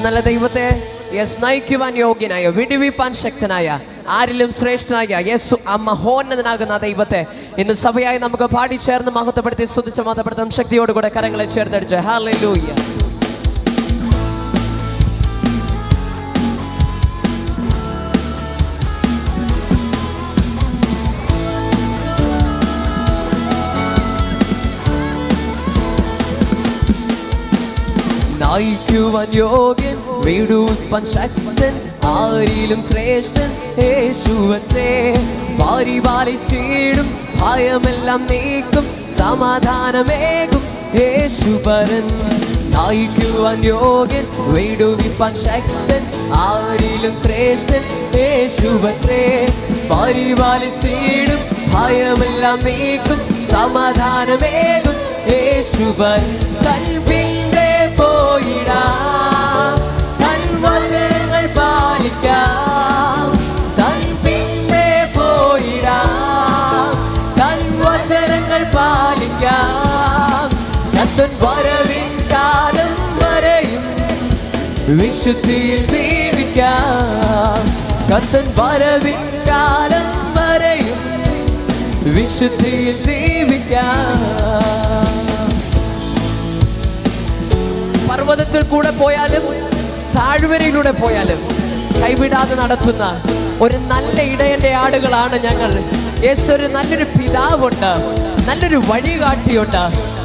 നല്ല ദൈവത്തെ നയിക്കുവാൻ യോഗ്യനായ, വിടുവിപ്പാൻ ശക്തനായ, ആരിലും ശ്രേഷ്ഠനായ യേശു ആ മഹോന്നതനാകുന്ന ദൈവത്തെ ഇന്ന് സഭയായി നമുക്ക് പാടി ചേർന്ന് മഹത്വപ്പെടുത്തി സ്തുതിച്ച് മഹത്വപ്പെടുത്താം. ശക്തിയോടുകൂടെ കരങ്ങളെ ചേർത്തടിച്ച് ഹല്ലേലൂയ. നയിക്കുവാൻ യോഗ്യൻ, വിടുവിപ്പാൻ ശക്തൻ, ആരിലും ശ്രേഷ്ഠൻ യേശുവത്രേ. പരിപാലിച്ചിടും, ഭയമെല്ലാം നീക്കും, സമാധാനമേകും യേശുപരൻ. നയിക്കുവാൻ യോഗ്യൻ, വിടുവിപ്പാൻ ശക്തൻ, ആരിലും ശ്രേഷ്ഠൻ യേശുവത്രേ. പരിപാലിച്ചിടും, ഭയമെല്ലാം നീക്കും, സമാധാനമേകും യേശുപരൻ. കൽപ്പിന്റെ പോയിടാം, തൻ വചനങ്ങൾ പാലിക്കാം. തൻ പിന്നെ പോയിടാം, തൻ വചനങ്ങൾ പാലിക്കാം. കർത്തൻ വരവിൻ കാലം വരെയും വിശുദ്ധിയിൽ ജീവിക്കാം. കർത്തൻ വരവിൻ കാലം വരെയും വിശുദ്ധിയിൽ ജീവിക്കാം. പർവ്വതത്തിൽ കൂടെ പോയാലും താഴ്വരയിലൂടെ പോയാലും കൈവിടാതെ നടത്തുന്ന ഒരു നല്ല ഇടയന്റെ ആടുകളാണ് ഞങ്ങൾ. യേശു ഒരു നല്ലൊരു പിതാവുണ്ട്, നല്ലൊരു വഴികാട്ടിയുണ്ട്.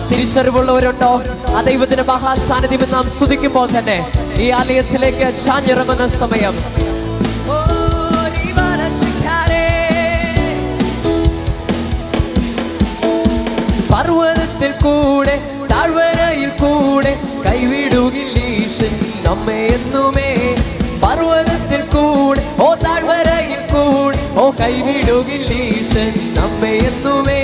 തിരിച്ചറിവുള്ളവരുണ്ടോ? ആ ദൈവത്തിന്റെ മഹാസാന്നിധ്യം നാം സ്തുതിക്കുമ്പോൾ തന്നെ ഈ ആലയത്തിലേക്ക് ചാഞ്ഞിറങ്ങുന്ന സമയം പർവ്വതത്തിൽ കൂടെ താഴ്വരയിൽ കൂടെ കൈവിടുകില്ല ഈശൻ നമ്മെ എന്നുമേ. പർവ്വതത്തിൽ കൂടെ താഴ്വരയിൽ കൂടെ കൈവിടുകില്ല ഈശൻ നമ്മെ എന്നുമേ.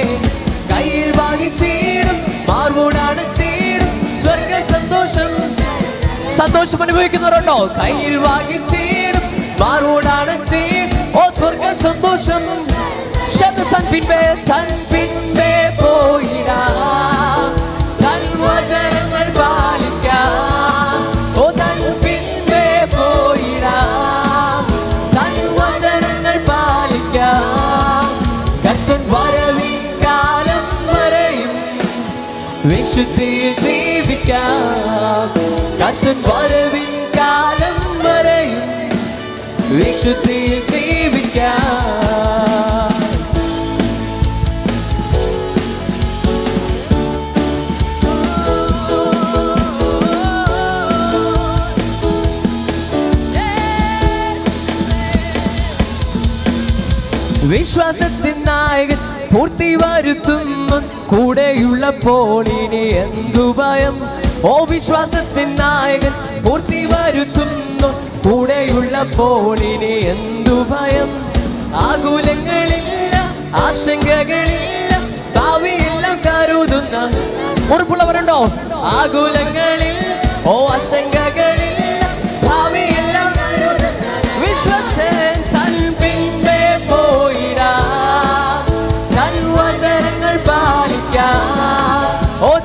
കയ്യിൽ വാങ്ങിച്ചീടും, മാർവോടാണ് ചീടും, സ്വർഗ സന്തോഷം. സന്തോഷം അനുഭവിക്കുന്നവരുണ്ടോ? കയ്യിൽ വാങ്ങിച്ചീടും, മാർവോടാണ് ചീടും, സ്വർഗ സന്തോഷം. തൻ പിൻപേ പോയിടാം, തൻ വചനങ്ങൾ പാലിക്കാം. തൻ പിൻപേ പോയിടാം, തൻ വചനങ്ങൾ പാലിക്കാം. കർത്തൻ വരവിൻ കാലം വരെയും വിശുദ്ധിയിൽ ജീവിക്കാം. കർത്തൻ വരവിൻ കാലം വരെയും വിശുദ്ധിയിൽ ജീവിക്കാം. വിശ്വാസത്തിൻ നായകൻ പൂർത്തി വരുത്തുന്നു, കൂടെയുള്ളപ്പോൾ ഇനി എന്തു ഭയം. വിശ്വാസത്തിൻ നായകൻ പൂർത്തി വരുത്തുന്നു, കൂടെയുള്ളപ്പോൾ ഇനി എന്തു ഭയം. ആകുലങ്ങളില്ല, ആശങ്കകളില്ല, ഭാവിയെല്ലാം കരുതുന്ന ഉറപ്പുള്ളവരുണ്ടോ? ആകുലങ്ങളിൽ ആശങ്കകളില്ല, ഭാവിയെല്ലാം വിശ്വസ്തൻ. തൻ പിൻപേ പോയിടാം, തൻ വചനങ്ങൾ പാലിക്കാം.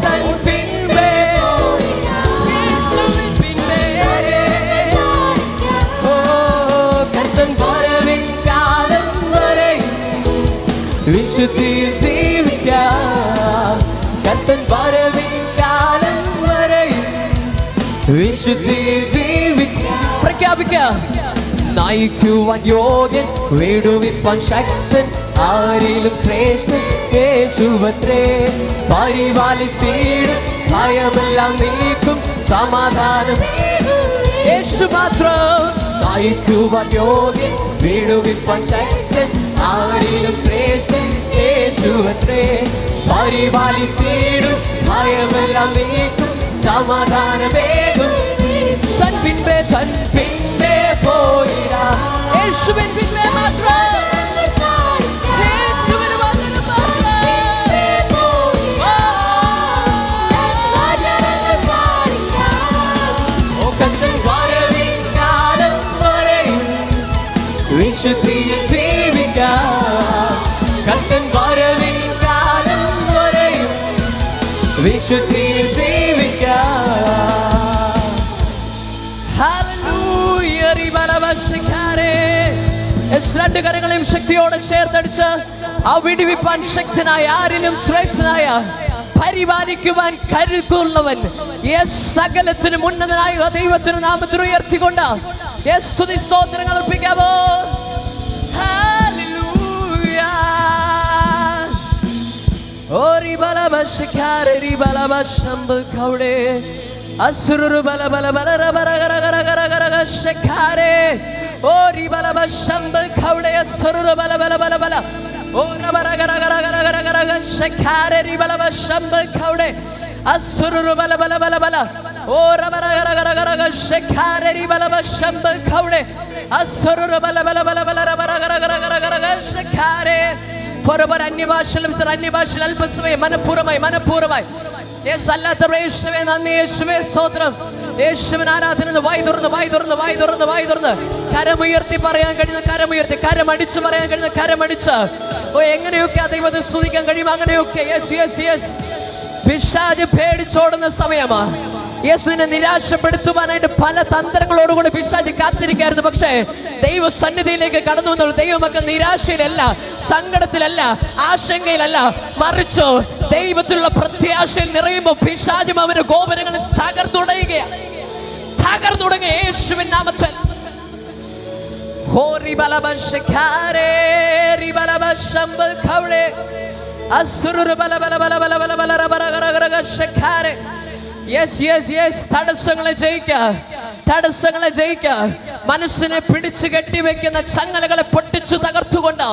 തൻ പിൻപേ പിന്നെ കർത്തൻ വരവിൻ കാലം വരെയും വിശുദ്ധിയിൽ ജീവിക്കാം. കർത്തൻ വരവിൻ കാലം വരെയും വിശുദ്ധിയിൽ ജീവിക്കാം. പ്രഖ്യാപിക്കാം. നയിക്കുവാൻ യോഗ്യൻ, വിടുവിപ്പാൻ ശക്തൻ, ആരിലും ശ്രേഷ്ഠൻ യേശുവത്രേ. പരിപാലിച്ചിടും, ഭയമെല്ലാം നീക്കും, സമാധാനം യേശു മാത്രം. നയിക്കുവാൻ യോഗ്യൻ, വിടുവിപ്പാൻ ശക്തൻ, ആരിലും ശ്രേഷ്ഠൻ യേശുവത്രേ. പരിപാലിച്ചിടും, ഭയമെല്ലാം നീക്കും, സമാധാനമേകും. തൻ പിൻപേ പോയിടാം, യേശുവിൻ പിൻപേ മാത്രം. യേശുവിൻ വചനം മാത്രം. കർത്തൻ വരവിൻ കാലം വരെയും വിശുദ്ധിയിൽ ജീവിക്കാം. കർത്തൻ വരവിൻ കാലം വരെയും വിശുദ്ധിയിൽ ജീവിക്കാം. രണ്ട് കരങ്ങളെയും ശക്തിയോടെ ചേർത്തടിച്ച് ആ വിടുവിപ്പാൻ ശക്തനായ, ആരിലും ശ്രേഷ്ഠനായ, പരിപാലിക്കുവാൻ കരുത്തുള്ളവൻ, സകലത്തിനും ഉന്നതനായ ദൈവത്തിന് നാമത്തിൽ ഉയർത്തിക്കൊണ്ട് സ്തുതി സ്തോത്രങ്ങൾ അർപ്പിക്കാമോ? ഹല്ലേലൂയ. ഓരി ബലബശകാരെ രി ബലബശംബകൗടെ അസുരു ബലബലബലരബരഗരഗരഗരഗരഗശകാരെ ഓരി ബലബശംബകൗടെ അസുരു ബലബലബലബല ഓര ബരഗരഗരഗരഗരഗരഗശകാരെ രി ബലബശംബകൗടെ അസുരു ബലബലബലബല ഓര ബരഗരഗരഗരഗശകാരെ രി ബലബശംബകൗടെ അസുരു ബലബലബലബലരബരഗരഗരഗരഗരഗശകാരെ പരപര അന്യഭാഷയിൽ അന്യഭാഷയിൽ അല്പസമയം മനഃപൂർവ്വമായി അല്ലാത്തവർ യേശുവേ നന്ദി, യേശുവേ സ്തോത്രം, യേശുവിന് ആരാധന. വായി തുറന്ന് കരമുയർത്തി പറയാൻ കഴിയുന്ന കരമുയർത്തി, കരമടിച്ച് പറയാൻ കഴിയുന്ന കരമടിച്ച് എങ്ങനെയൊക്കെ ആ ദൈവത്തെ സ്തുതിക്കാൻ കഴിയും അങ്ങനെയൊക്കെ. പിശാച് പേടിച്ചോടുന്ന സമയമാ. യേശുവിനെ നിരാശപ്പെടുത്തുവാനായിട്ട് പല തന്ത്രങ്ങളോടുകൂടി പിശാച് കാത്തിരിക്കായിരുന്നു. പക്ഷേ ദൈവ സന്നിധിയിലേക്ക് കടന്നു വന്നുള്ള ദൈവമക്കൾ നിരാശയിലല്ല, സങ്കടത്തിലല്ല, ആശങ്കയിലല്ല, മറിച്ചു ദൈവത്തിലുള്ള പ്രത്യാശയിൽ നിറയുമ്പോൾ പിശാചും അവന്റെ ഗോപുരങ്ങളിൽ തകർന്നുടങ്ങുക യേശുവിൻ നാമത്തിൽ. തടസ്സങ്ങളെ ജയിക്ക, മനസ്സിനെ പിടിച്ചു കെട്ടിവെക്കുന്ന ചങ്ങലകളെ പൊട്ടിച്ചു തകർത്തുകൊണ്ട്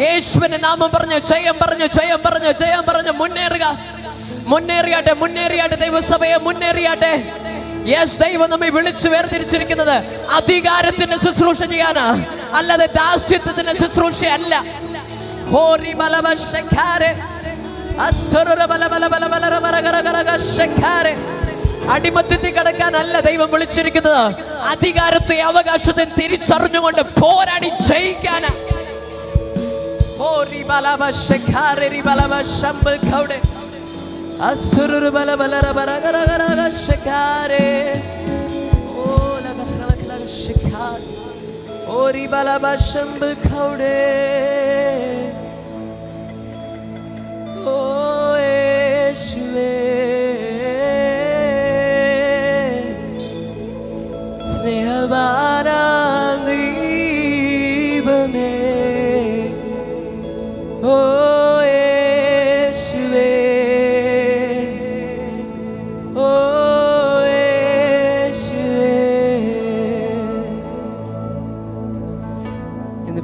യേശുവിന്റെ നാമം പറഞ്ഞു, ജയം പറഞ്ഞു മുന്നേറിയാട്ടെ ദൈവസഭയെ മുന്നേറിയാട്ടെ. ദൈവം നമ്മെ വിളിച്ചു വേർതിരിച്ചിരിക്കുന്നത് അധികാരത്തിന്റെ ശുശ്രൂഷ ചെയ്യാനാ, അല്ലാതെ ദാസ്യത്വത്തിന്റെ ശുശ്രൂഷയല്ല. അടിമത്തത്തിൽ കിടക്കാനല്ല ദൈവം വിളിച്ചിരിക്കുന്നത്, അധികാരത്തെ അവകാശത്തെ തിരിച്ചറിഞ്ഞുകൊണ്ട് പോരാടി ജയിക്കാനാ.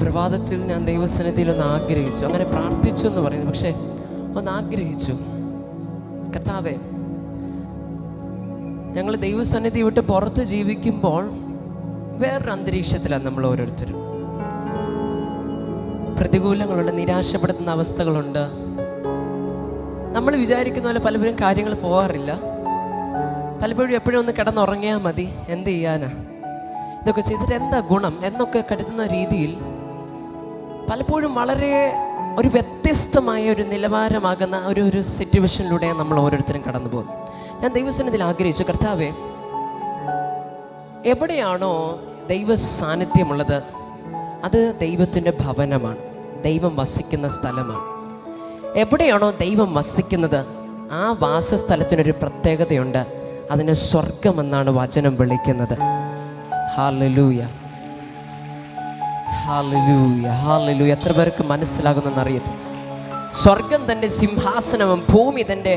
പ്രഭാതത്തിൽ ഞാൻ ദൈവസന്നിധിയിൽ ഒന്ന് ആഗ്രഹിച്ചു, അങ്ങനെ പ്രാർത്ഥിച്ചു എന്ന് പറയുന്നു, പക്ഷെ ഒന്ന് ആഗ്രഹിച്ചു, കർത്താവേ, ഞങ്ങൾ ദൈവസന്നിധി വിട്ട് പുറത്ത് ജീവിക്കുമ്പോൾ വേറൊരു അന്തരീക്ഷത്തിലാണ് നമ്മൾ ഓരോരുത്തരും. പ്രതികൂലങ്ങളുണ്ട്, നിരാശപ്പെടുത്തുന്ന അവസ്ഥകളുണ്ട്. നമ്മൾ വിചാരിക്കുന്ന പോലെ പലപ്പോഴും കാര്യങ്ങൾ പോകാറില്ല. പലപ്പോഴും എപ്പോഴും ഒന്ന് കിടന്നുറങ്ങിയാൽ മതി, എന്ത് ചെയ്യാനാ, ഇതൊക്കെ ചെയ്തിട്ട് എന്താ ഗുണം എന്നൊക്കെ കരുതുന്ന രീതിയിൽ പലപ്പോഴും വളരെ ഒരു വ്യത്യസ്തമായ ഒരു നിലവാരമാകുന്ന ഒരു സിറ്റുവേഷനിലൂടെ നമ്മൾ ഓരോരുത്തരും കടന്നു പോകും. ഞാൻ ദൈവസന്നിധിയിൽ ആഗ്രഹിച്ചു, കർത്താവേ, എവിടെയാണോ ദൈവ സാന്നിധ്യമുള്ളത് അത് ദൈവത്തിൻ്റെ ഭവനമാണ്, ദൈവം വസിക്കുന്ന സ്ഥലമാണ്. എവിടെയാണോ ദൈവം വസിക്കുന്നത് ആ വാസസ്ഥലത്തിനൊരു പ്രത്യേകതയുണ്ട്, അതിനെ സ്വർഗമെന്നാണ് വചനം വിളിക്കുന്നത്. ഹല്ലേലൂയ, ഹല്ലേലൂയ, ഹല്ലേലൂയ. എത്ര പേർക്ക് മനസ്സിലാകുന്നെന്നറിയത്തില്ല. സ്വർഗം തൻ്റെ സിംഹാസനവും ഭൂമി തൻ്റെ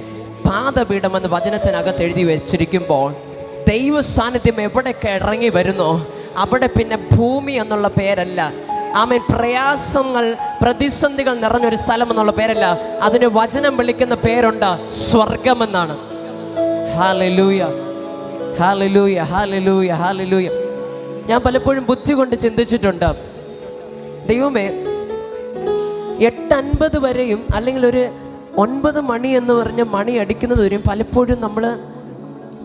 പാദപീഠമെന്ന് വചനത്തിനകത്ത് എഴുതി വെച്ചിരിക്കുമ്പോൾ ദൈവ സാന്നിധ്യം എവിടെയൊക്കെ ഇറങ്ങി വരുന്നോ അവിടെ പിന്നെ ഭൂമി എന്നുള്ള പേരല്ല, ആമേൻ, പ്രയാസങ്ങൾ പ്രതിസന്ധികൾ നിറഞ്ഞൊരു സ്ഥലം എന്നുള്ള പേരല്ല, അതിന് വചനം വിളിക്കുന്ന പേരുണ്ട്, സ്വർഗമെന്നാണ്. ഹല്ലേലൂയ, ഹല്ലേലൂയ, ഹല്ലേലൂയ, ഹല്ലേലൂയ. ഞാൻ പലപ്പോഴും ബുദ്ധി കൊണ്ട് ചിന്തിച്ചിട്ടുണ്ട്, ദൈവമേ, 8:50 വരെയും അല്ലെങ്കിൽ ഒരു 9 മണി എന്ന് പറഞ്ഞ മണി അടിക്കുന്നത് വരെയും പലപ്പോഴും നമ്മൾ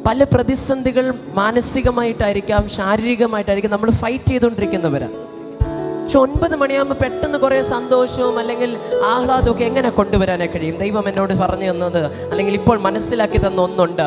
പല പ്രതിസന്ധികൾ മാനസികമായിട്ടായിരിക്കാം, ശാരീരികമായിട്ടായിരിക്കും നമ്മൾ ഫൈറ്റ് ചെയ്തുകൊണ്ടിരിക്കുന്നവരാണ്. പക്ഷെ 9 മണിയാകുമ്പോൾ പെട്ടെന്ന് കുറേ സന്തോഷവും അല്ലെങ്കിൽ ആഹ്ലാദമൊക്കെ എങ്ങനെ കൊണ്ടുവരാനേ കഴിയും? ദൈവം എന്നോട് പറഞ്ഞു തന്നത് അല്ലെങ്കിൽ ഇപ്പോൾ മനസ്സിലാക്കി തന്ന ഒന്നുണ്ട്,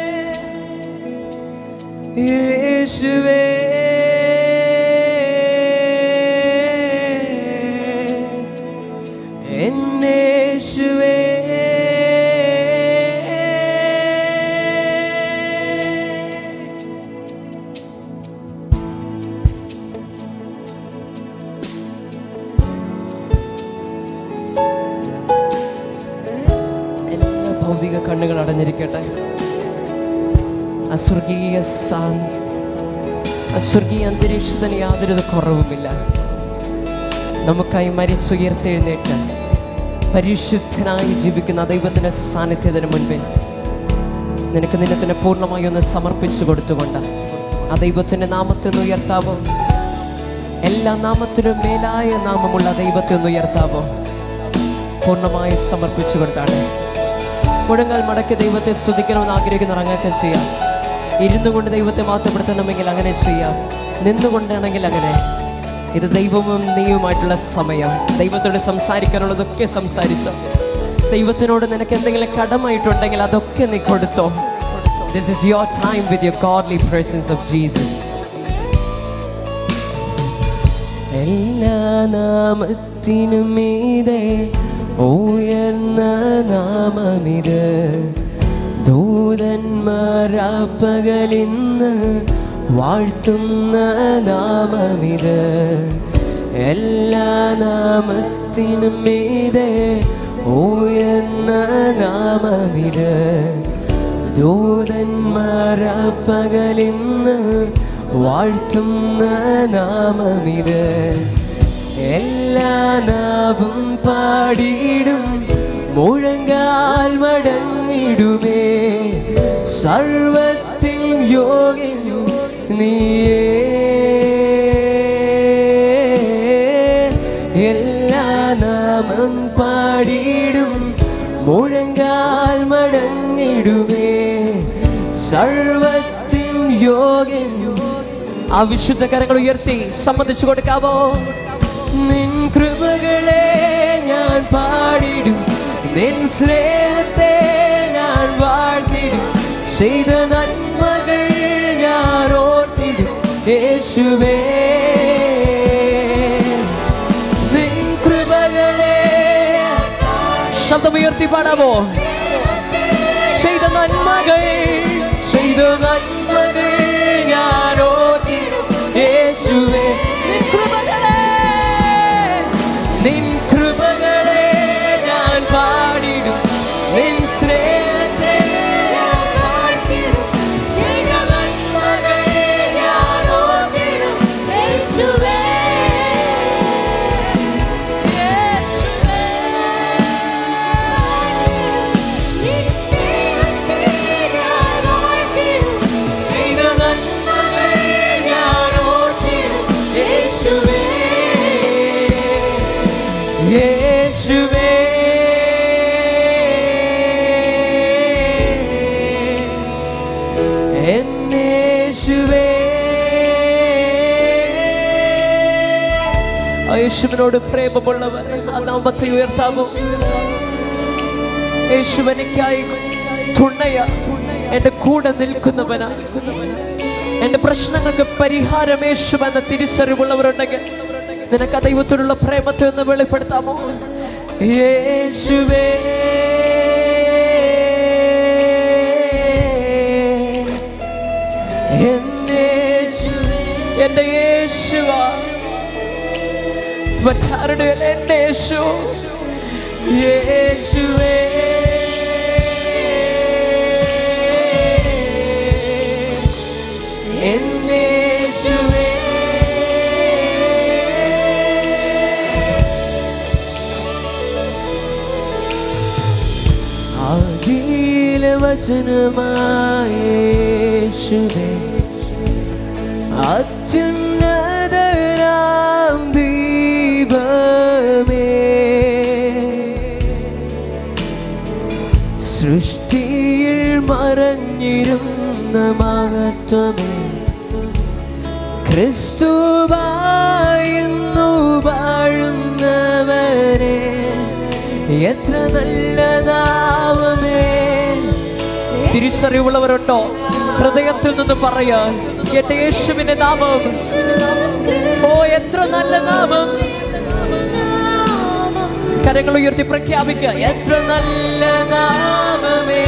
എന്നേശുവേ എന്നേശുവേ എല്ലാ ഭൗതിക കണ്ണുകൾ അടഞ്ഞിരിക്കട്ടെ. അസ്വർഗീയ അന്തരീക്ഷത്തിന് യാതൊരു കുറവുമില്ല. നമുക്കായി മരിച്ചുയർത്തെഴുന്നേറ്റ് പരിശുദ്ധനായി ജീവിക്കുന്ന ദൈവത്തിൻ്റെ സാന്നിധ്യത്തിന് മുൻപിൽ നിനക്ക് നിന്നെ തന്നെ പൂർണ്ണമായി ഒന്ന് സമർപ്പിച്ചു കൊടുത്തുകൊണ്ട് ആ ദൈവത്തിൻ്റെ നാമത്തെ ഒന്ന് ഉയർത്താവോ? എല്ലാ നാമത്തിനും മേലായ നാമമുള്ള ദൈവത്തെ ഒന്ന് ഉയർത്താവോ? പൂർണ്ണമായി സമർപ്പിച്ചു കൊടുത്താണ്. മുഴങ്കാൽ മടക്കി ദൈവത്തെ സ്തുതിക്കണമെന്ന് ആഗ്രഹിക്കുന്നവർ അങ്ങനെ ചെയ്യാം. ഇരുന്നു കൊണ്ട് ദൈവത്തെ മാറ്റപ്പെടുത്തണമെങ്കിൽ അങ്ങനെ ചെയ്യാം. നിന്നുകൊണ്ടാണെങ്കിൽ അങ്ങനെ. ഇത് ദൈവവും നീയുമായിട്ടുള്ള സമയം. ദൈവത്തോട് സംസാരിക്കാനുള്ളതൊക്കെ സംസാരിച്ചോ. ദൈവത്തിനോട് നിനക്ക് എന്തെങ്കിലും കടമായിട്ടുണ്ടെങ്കിൽ അതൊക്കെ നീ കൊടുത്തോ. This is your time with your godly presence of Jesus. എല്ലാ നാമത്തിനും മീതെ ഉയർന്ന നാമമിത്. ദൂതന്മാരാപ്പകലിന്ന് വാഴ്ത്തുന്ന നാമമിത്. എല്ലാ നാമത്തിനും മീതെ ഉയർന്ന നാമമിത്. ദൂതന്മാരാപ്പകലിന്ന് വാഴ്ത്തുന്ന നാമമിത്. എല്ലാ നാവും പാടിയിടും, മുഴങ്കാൽ മടങ്ങിടുമേ. സർവത്തിൻ യോഗ്യൻ നീയേ. എല്ലാ നാമം പാടിയിടും, മുഴങ്കാൽ മടങ്ങിടുമേ. സർവത്തിൻ യോഗ്യൻ. ആ വിശുദ്ധ കരങ്ങൾ ഉയർത്തി സമ്മതിച്ചു കൊടുക്കാവോ? നിൻ കൃപകളെ ഞാൻ പാടിടും, നിൻ സ്നേഹത്തെ ഞാൻ വാഴ്ത്തിടും. ചെയ്ത നന്മകൾ ഞാൻ ഓർത്തിടും യേശുവേ. നിൻ കൃപകളെ ശബ്ദമുയർത്തി പാടാവോ? ചെയ്ത നന്മകൾ ഞാൻ ഓർത്തിടും യേശുവേ. നിൻ കൃപകളെ ഞാൻ പാടിടും, നിൻ സ്നേഹത്തെ ഞാൻ വാഴ്ത്തിടും. ചെയ്ത നന്മകൾ ഞാൻ ഓർത്തിടും യേശുവേ. നിൻ സ്നേഹത്തെ ഞാൻ ഓർത്തിടും. ചെയ്ത നന്മകൾ ഞാൻ ഓർത്തിടും യേശുവേ. യേശുവേ എന്നേശുവേ. യേശുവിനോട് പ്രേമമുള്ളവർ ആ നാമത്തെ ഉയർത്താമോ? യേശുവനിക്കായി തുണയ, എന്റെ കൂടെ നിൽക്കുന്നവനാ. എന്റെ പ്രശ്നങ്ങൾക്ക് പരിഹാരം യേശുവെന്ന തിരിച്ചറിവുള്ളവരുണ്ടെങ്കിൽ നിനക്ക് ആ ദൈവത്തോടുള്ള പ്രേമത്തെ ഒന്ന് വെളിപ്പെടുത്താമോ? യേശുവേ എന്റെ യേശുവാ. മറ്റാരുടെയല്ല എന്റെ യേശു. യേശുവേ എന്നേശുവേ. ആദിയിലെ വചനമായ യേശുവേ, അത്യുന്നതനാം ദൈവമേ, സൃഷ്ടിയിൽ മറഞ്ഞിരുന്ന മഹത്വമേ, ക്രിസ്തുവായിരുന്നു വാഴുന്നവനെ. എത്ര നല്ല നാമമേ, തിരിച്ചറിവുള്ളവരുണ്ടോ? ഹൃദയത്തിൽ നിന്ന് പറയാ, എന്റെ യേശുവിന്റെ നാമം, ഓ എത്ര നല്ല നാമം. കരങ്ങൾ ഉയർത്തി പ്രഖ്യാപിക്കുക, എത്ര നല്ല നാമമേ,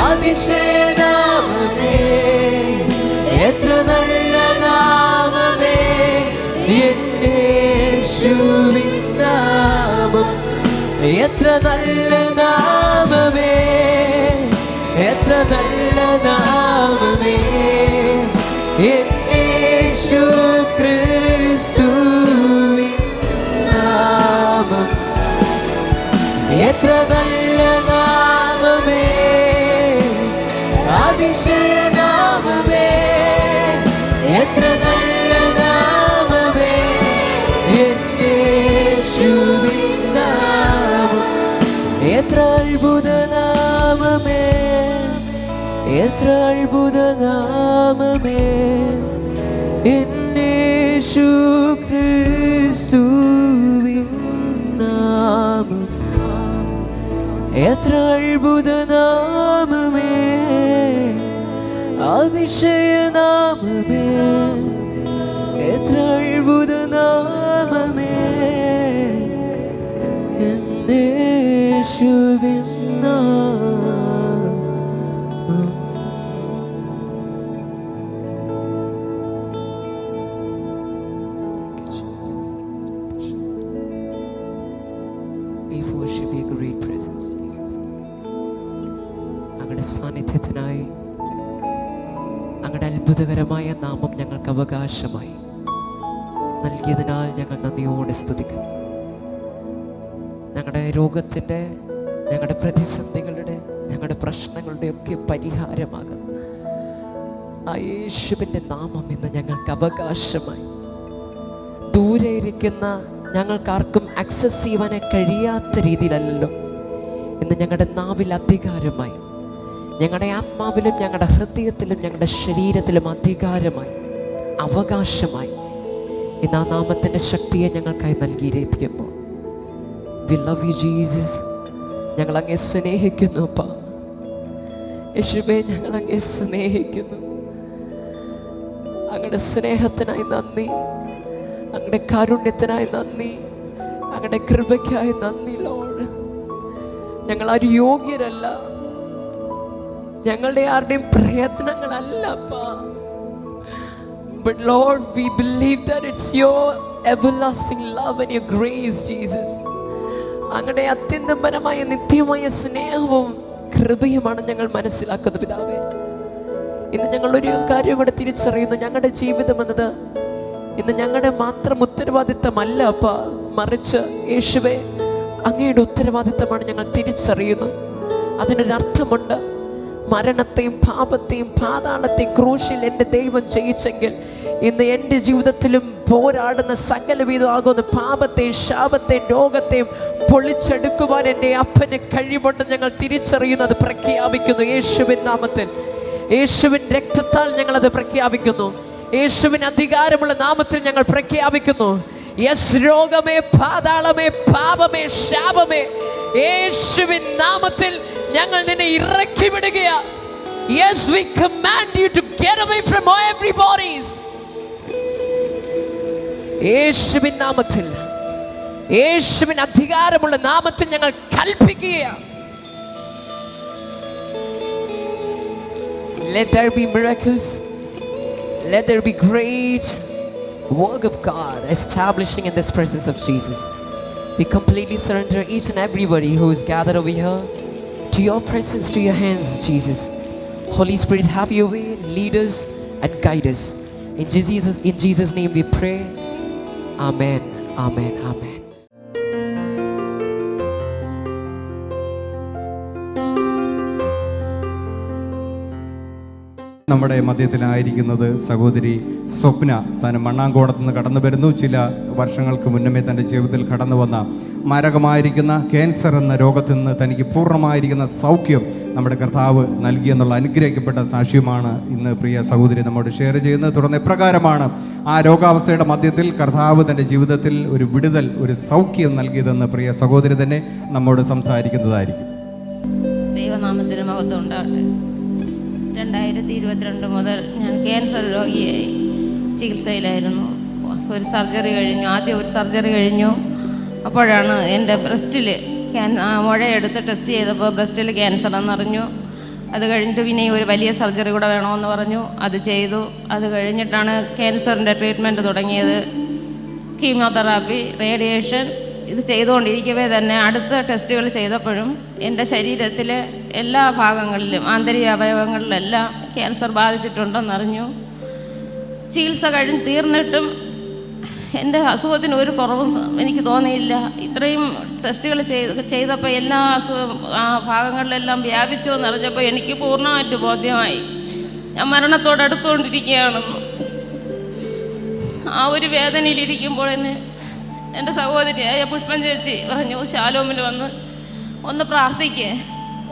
അതിശയനാമമേ, എത്ര നല്ല നാമമേ, എന്റെ യേശുവിൻ നാമം. എത്ര നല്ല നാമമേ, എത്ര നല്ല നാമമേ, എന്റെ യേശു ക്രിസ്തുവിൻ നാമം. എത്ര നല്ല നാമമേ, അതിശയനാമമേ, എത്ര നല്ല നാമമേ, എന്റെ യേശുവിൻ നാമം. എത്ര അത്ഭുത നാമമേ, എത്ര അത്ഭുത നാമമേ, എന്റെ യേശു ക്രിസ്തുവിൻ നാമം. എത്ര അത്ഭുത നാമമേ, അതിശയനാമമേ, എത്ര അത്ഭുത നാമമേ, എന്റെ യേശുവിൻ നാമം. We worship your great presence, Jesus. അങ്ങയുടെ സാന്നിധ്യത്തിനായി, അങ്ങയുടെ അത്ഭുതകരമായ നാമം ഞങ്ങൾക്ക് അവകാശമായി നൽകിയതിനാൽ ഞങ്ങൾ നന്ദിയോടെ സ്തുതിക്കുന്നു. ഞങ്ങളുടെ രോഗത്തിൻ്റെ, ഞങ്ങളുടെ പ്രതിസന്ധികളുടെ, ഞങ്ങളുടെ പ്രശ്നങ്ങളുടെ ഒക്കെ പരിഹാരമാകും ആ യേശുവിൻ്റെ നാമം ഇന്ന് ഞങ്ങൾക്ക് അവകാശമായി. ദൂരെ ഇരിക്കുന്ന ഞങ്ങൾക്കാർക്കും ആക്സസ് ചെയ്യുവാൻ കഴിയാത്ത രീതിയിലല്ലോ ഇന്ന് ഞങ്ങളുടെ നാവിൽ അധികാരമായി, ഞങ്ങളുടെ ആത്മാവിലും ഞങ്ങളുടെ ഹൃദയത്തിലും ഞങ്ങളുടെ ശരീരത്തിലും അധികാരമായി, അവകാശമായി ഇന്ന് ആ നാമത്തിൻ്റെ ശക്തിയെ ഞങ്ങൾക്കായി നൽകിയിരിക്കുമ്പോൾ we love you Jesus. ഞങ്ങൾ അങ്ങേ സ്നേഹിക്കുന്നു അപ്പാ. യേശുവേ, ഞങ്ങൾ അങ്ങേ സ്നേഹിക്കുന്നു. അങ്ങയുടെ സ്നേഹത്തിനായി നന്ദി, അങ്ങയുടെ കാരുണ്യത്തിനായി നന്ദി, അങ്ങയുടെ കൃപയ്ക്കായി നന്ദി ലോർഡ്. ഞങ്ങൾ ആരും യോഗ്യരല്ല, ഞങ്ങളുടെ ആരുടെയും പ്രയത്നങ്ങളല്ല അപ്പാ. But Lord, we believe that it's your everlasting love and your grace, Jesus. അങ്ങയുടെ അത്യന്തപരമായ നിത്യമായ സ്നേഹവും കൃപയുമാണ് ഞങ്ങൾ മനസ്സിലാക്കുന്നത് പിതാവേ. ഇന്ന് ഞങ്ങൾ ഒരു കാര്യം ഇവിടെ തിരിച്ചറിയുന്നു, ഞങ്ങളുടെ ജീവിതം എന്നത് ഇന്ന് ഞങ്ങളുടെ മാത്രം ഉത്തരവാദിത്തമല്ല അപ്പാ, മറിച്ച് യേശുവേ അങ്ങയുടെ ഉത്തരവാദിത്തമാണ് ഞങ്ങൾ തിരിച്ചറിയുന്നു. അതിനൊരർത്ഥമുണ്ട്. മരണത്തെയും പാപത്തെയും പാതാളത്തെയും ക്രൂശിൽ എൻ്റെ ദൈവം ജയിച്ചെങ്കിൽ ഇന്ന് എൻ്റെ ജീവിതത്തിലും പോരാടുന്ന സകലവിധമാകുന്ന പാപത്തെയും ശാപത്തെയും രോഗത്തെയും പൊളിച്ചെടുക്കുവാൻ എൻ്റെ അപ്പന് കഴിവുണ്ട് ഞങ്ങൾ തിരിച്ചറിയുന്നത് പ്രഖ്യാപിക്കുന്നു യേശുവിൻ നാമത്തിൽ. യേശുവിൻ രക്തത്താൽ ഞങ്ങളത് പ്രഖ്യാപിക്കുന്നു. യേശുവിൻ അധികാരമുള്ള നാമത്തിൽ ഞങ്ങൾ പ്രഖ്യാപിക്കുന്നു. യെസ്, രോഗമേ, പാതാളമേ, പാപമേ, ശാപമേ, യേശുവിൻ നാമത്തിൽ ഞങ്ങൾ നിന്നെ ഇറക്കി വിടുകയാ. Yes, we command you to get away from every bodies. യേശുവിൻ നാമത്തിൽ, യേശുവിൻ അധികാരമുള്ള നാമത്തിൽ ഞങ്ങൾ കൽപ്പിക്കുകയാണ്. Let there be miracles. Let there be great work of God establishing in this presence of Jesus. We completely surrender each and everybody who is gathered over here to your presence, to your hands, Jesus. Holy Spirit, have your way, lead us and guide us. In Jesus' name we pray. Amen, amen, amen. നമ്മുടെ മധ്യത്തിലായിരിക്കുന്നത് സഹോദരി സ്വപ്ന. താൻ മണ്ണാങ്കോടത്ത് നിന്ന് കടന്നു വരുന്നു. ചില വർഷങ്ങൾക്ക് മുന്നമേ തൻ്റെ ജീവിതത്തിൽ കടന്നു വന്ന മാരകമായിരിക്കുന്ന ക്യാൻസർ എന്ന രോഗത്തിൽ നിന്ന് തനിക്ക് പൂർണ്ണമായിരിക്കുന്ന സൗഖ്യം നമ്മുടെ കർത്താവ് നൽകിയെന്നുള്ള അനുഗ്രഹിക്കപ്പെട്ട സാക്ഷ്യമാണ് ഇന്ന് പ്രിയ സഹോദരി നമ്മോട് ഷെയർ ചെയ്യുന്നത്. തുടർന്ന് എപ്രകാരമാണ് ആ രോഗാവസ്ഥയുടെ മധ്യത്തിൽ കർത്താവ് തൻ്റെ ജീവിതത്തിൽ ഒരു വിടുതൽ, ഒരു സൗഖ്യം നൽകിയതെന്ന് പ്രിയ സഹോദരി തന്നെ നമ്മോട് സംസാരിക്കുന്നതായിരിക്കും. ദൈവ ദൈവത്തിൻ്റെ നാമത്തിന് മഹത്വം ഉണ്ടാകട്ടെ. 2022 മുതൽ ഞാൻ ക്യാൻസർ രോഗിയായി ചികിത്സയിലായിരുന്നു. ആദ്യം ഒരു സർജറി കഴിഞ്ഞു. അപ്പോഴാണ് എൻ്റെ ബ്രസ്റ്റിൽ മുഴയെടുത്ത് ടെസ്റ്റ് ചെയ്തപ്പോൾ ബ്രസ്റ്റിൽ ക്യാൻസർ എന്നറിഞ്ഞു. അത് കഴിഞ്ഞിട്ട് പിന്നെ ഒരു വലിയ സർജറി കൂടെ വേണമെന്ന് പറഞ്ഞു. അത് ചെയ്തു. അത് കഴിഞ്ഞിട്ടാണ് ക്യാൻസറിൻ്റെ ട്രീറ്റ്മെൻറ്റ് തുടങ്ങിയത്. കീമോതെറാപ്പി, റേഡിയേഷൻ ഇത് ചെയ്തുകൊണ്ടിരിക്കവേ തന്നെ അടുത്ത ടെസ്റ്റുകൾ ചെയ്തപ്പോഴും എൻ്റെ ശരീരത്തിലെ എല്ലാ ഭാഗങ്ങളിലും ആന്തരിക അവയവങ്ങളിലെല്ലാം ക്യാൻസർ ബാധിച്ചിട്ടുണ്ടെന്നറിഞ്ഞു. ചികിത്സ കഴിഞ്ഞ് തീർന്നിട്ടും എൻ്റെ അസുഖത്തിന് ഒരു കുറവും എനിക്ക് തോന്നിയില്ല. ഇത്രയും ടെസ്റ്റുകൾ ചെയ്തപ്പോൾ എല്ലാ ഭാഗങ്ങളിലെല്ലാം വ്യാപിച്ചു എന്നറിഞ്ഞപ്പോൾ എനിക്ക് പൂർണ്ണമായിട്ട് ബോധ്യമായി ഞാൻ മരണത്തോടടുത്തുകൊണ്ടിരിക്കുകയാണെന്ന്. ആ ഒരു വേദനയിലിരിക്കുമ്പോൾ എൻ്റെ സഹോദരിയായ പുഷ്പം ചേച്ചി പറഞ്ഞു, ശാലോമിൽ വന്ന് ഒന്ന് പ്രാർത്ഥിക്കേ,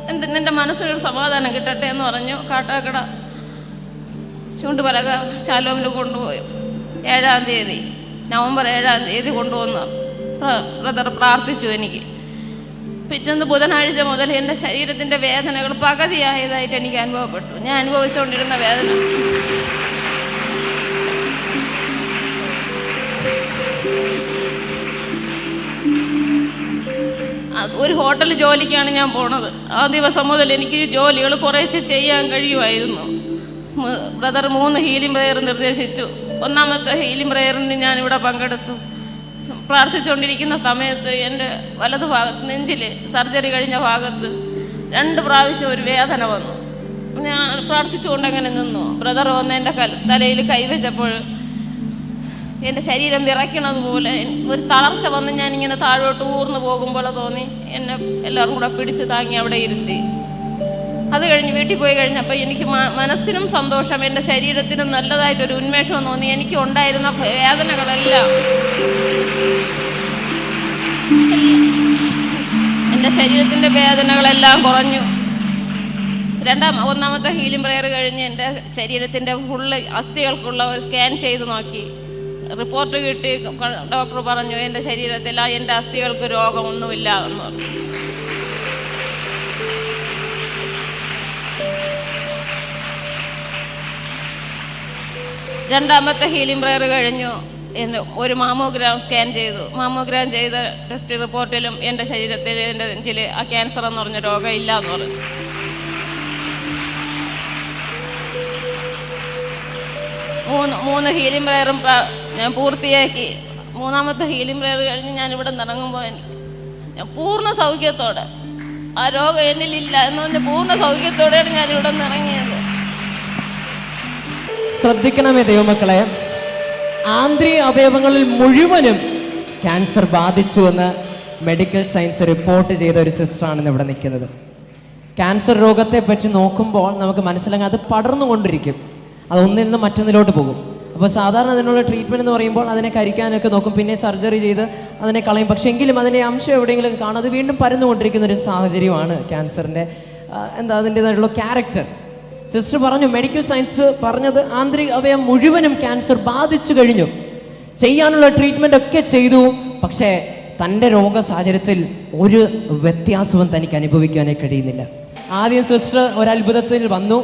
എൻ്റെ മനസ്സിനൊരു സമാധാനം കിട്ടട്ടെ എന്ന് പറഞ്ഞു. കാട്ടാക്കട ചൂണ്ടുപലക ശാലോമിൽ കൊണ്ടുപോയി. നവംബർ 7-ാം തീയതി കൊണ്ടുവന്ന് ബ്രദർ പ്രാർത്ഥിച്ചു. എനിക്ക് പിറ്റേന്ന് ബുധനാഴ്ച മുതൽ എൻ്റെ ശരീരത്തിൻ്റെ വേദനകൾ പകുതിയായതായിട്ട് എനിക്ക് അനുഭവപ്പെട്ടു. ഞാൻ അനുഭവിച്ചുകൊണ്ടിരുന്ന വേദന ഒരു ഹോട്ടൽ ജോലിക്കാണ് ഞാൻ പോണത്. ആ ദിവസം മുതൽ എനിക്ക് ജോലികൾ കുറേശ്ശെ ചെയ്യാൻ കഴിയുമായിരുന്നു. ബ്രദർ 3 ഹീലിംഗ് പ്രെയർ നിർദ്ദേശിച്ചു. 1-ാമത്തെ ഹീലിംഗ് പ്രെയറിന് ഞാനിവിടെ പങ്കെടുത്തു. പ്രാർത്ഥിച്ചുകൊണ്ടിരിക്കുന്ന സമയത്ത് എൻ്റെ വലതു ഭാഗത്ത് നെഞ്ചിൽ സർജറി കഴിഞ്ഞ ഭാഗത്ത് 2 പ്രാവശ്യം ഒരു വേദന വന്നു. ഞാൻ പ്രാർത്ഥിച്ചുകൊണ്ട് അങ്ങനെ നിന്നു. ബ്രദർ വന്ന് എൻ്റെ തലയിൽ കൈവച്ചപ്പോൾ എൻ്റെ ശരീരം വിറയ്ക്കണത് പോലെ ഒരു തളർച്ച വന്ന് ഞാനിങ്ങനെ താഴോട്ട് ഊർന്നു പോകും പോലെ തോന്നി. എന്നെ എല്ലാവരും കൂടെ പിടിച്ച് താങ്ങി അവിടെ ഇരുത്തി. അത് കഴിഞ്ഞ് വീട്ടിൽ പോയി കഴിഞ്ഞപ്പോൾ എനിക്ക് മനസ്സിനും സന്തോഷം, എൻ്റെ ശരീരത്തിനും നല്ലതായിട്ടൊരു ഉന്മേഷം തോന്നി. എനിക്ക് ഉണ്ടായിരുന്ന വേദനകളെല്ലാം എൻ്റെ ശരീരത്തിൻ്റെ വേദനകളെല്ലാം കുറഞ്ഞു. 1-ാമത്തെ ഹീലിംഗ് പ്രെയർ കഴിഞ്ഞ് എൻ്റെ ശരീരത്തിൻ്റെ ഫുള്ള് അസ്ഥികൾക്കുള്ള ഒരു സ്കാൻ ചെയ്ത് നോക്കി. റിപ്പോർട്ട് കിട്ടി. ഡോക്ടർ പറഞ്ഞു എൻ്റെ ശരീരത്തിൽ എൻ്റെ അസ്ഥികൾക്ക് രോഗമൊന്നുമില്ല എന്ന് പറഞ്ഞു. രണ്ടാമത്തെ ഹീലിംഗ് പ്രെയർ കഴിഞ്ഞു. ഒരു മാമോഗ്രാം സ്കാൻ ചെയ്തു. മാമോഗ്രാം ചെയ്ത ടെസ്റ്റ് റിപ്പോർട്ടിലും എൻ്റെ ശരീരത്തിൽ എൻ്റെ നെഞ്ചിൽ ആ ക്യാൻസർ എന്ന് പറഞ്ഞ രോഗം ഇല്ല എന്ന് പറഞ്ഞു. മൂന്ന് ഹീലിംഗ് പ്രെയറും ഞാൻ പൂർത്തിയാക്കി. 3-ാമത്തെ ഹീലിംഗ് പ്രെയർ കഴിഞ്ഞ് ഞാൻ ഇവിടെ നിറങ്ങുമ്പോൾ ഞാൻ പൂർണ്ണ സൗഖ്യത്തോടെ, ആ രോഗം എന്നിലില്ല എന്ന് പറഞ്ഞ പൂർണ്ണ സൗഖ്യത്തോടെയാണ് ഞാൻ ഇവിടെ നിറങ്ങിയത്. ശ്രദ്ധിക്കണമേ ദൈവമക്കളെ, ആന്തരിക അവയവങ്ങളിൽ മുഴുവനും ക്യാൻസർ ബാധിച്ചു എന്ന് മെഡിക്കൽ സയൻസ് റിപ്പോർട്ട് ചെയ്ത ഒരു സിസ്റ്ററാണ് ഇവിടെ നിൽക്കുന്നത്. ക്യാൻസർ രോഗത്തെ പറ്റി നോക്കുമ്പോൾ നമുക്ക് മനസ്സിലാക്കാൻ അത് പടർന്നുകൊണ്ടിരിക്കും. അത് ഒന്നിൽ നിന്ന് മറ്റൊന്നിലോട്ട് പോകും. അപ്പോൾ സാധാരണ അതിനുള്ള ട്രീറ്റ്മെൻറ്റ് എന്ന് പറയുമ്പോൾ അതിനെ കരിക്കാനൊക്കെ നോക്കും, പിന്നെ സർജറി ചെയ്ത് അതിനെ കളയും. പക്ഷേ എങ്കിലും അതിൻ്റെ അംശം എവിടെയെങ്കിലും കാണും, അത് വീണ്ടും പരന്നുകൊണ്ടിരിക്കുന്ന ഒരു സാഹചര്യമാണ് ക്യാൻസറിൻ്റെ അതിൻ്റേതായിട്ടുള്ള ക്യാരക്ടർ. സിസ്റ്റർ പറഞ്ഞു, മെഡിക്കൽ സയൻസ് പറഞ്ഞത് ആന്തരിക അവയവം മുഴുവനും ക്യാൻസർ ബാധിച്ചു കഴിഞ്ഞു, ചെയ്യാനുള്ള ട്രീറ്റ്മെൻ്റ് ഒക്കെ ചെയ്തു. പക്ഷേ തൻ്റെ രോഗ സാഹചര്യത്തിൽ ഒരു വ്യത്യാസവും തനിക്ക് അനുഭവിക്കാനേ കഴിയുന്നില്ല. ആദ്യം സിസ്റ്റർ ഒരത്ഭുതത്തിൽ വന്നു.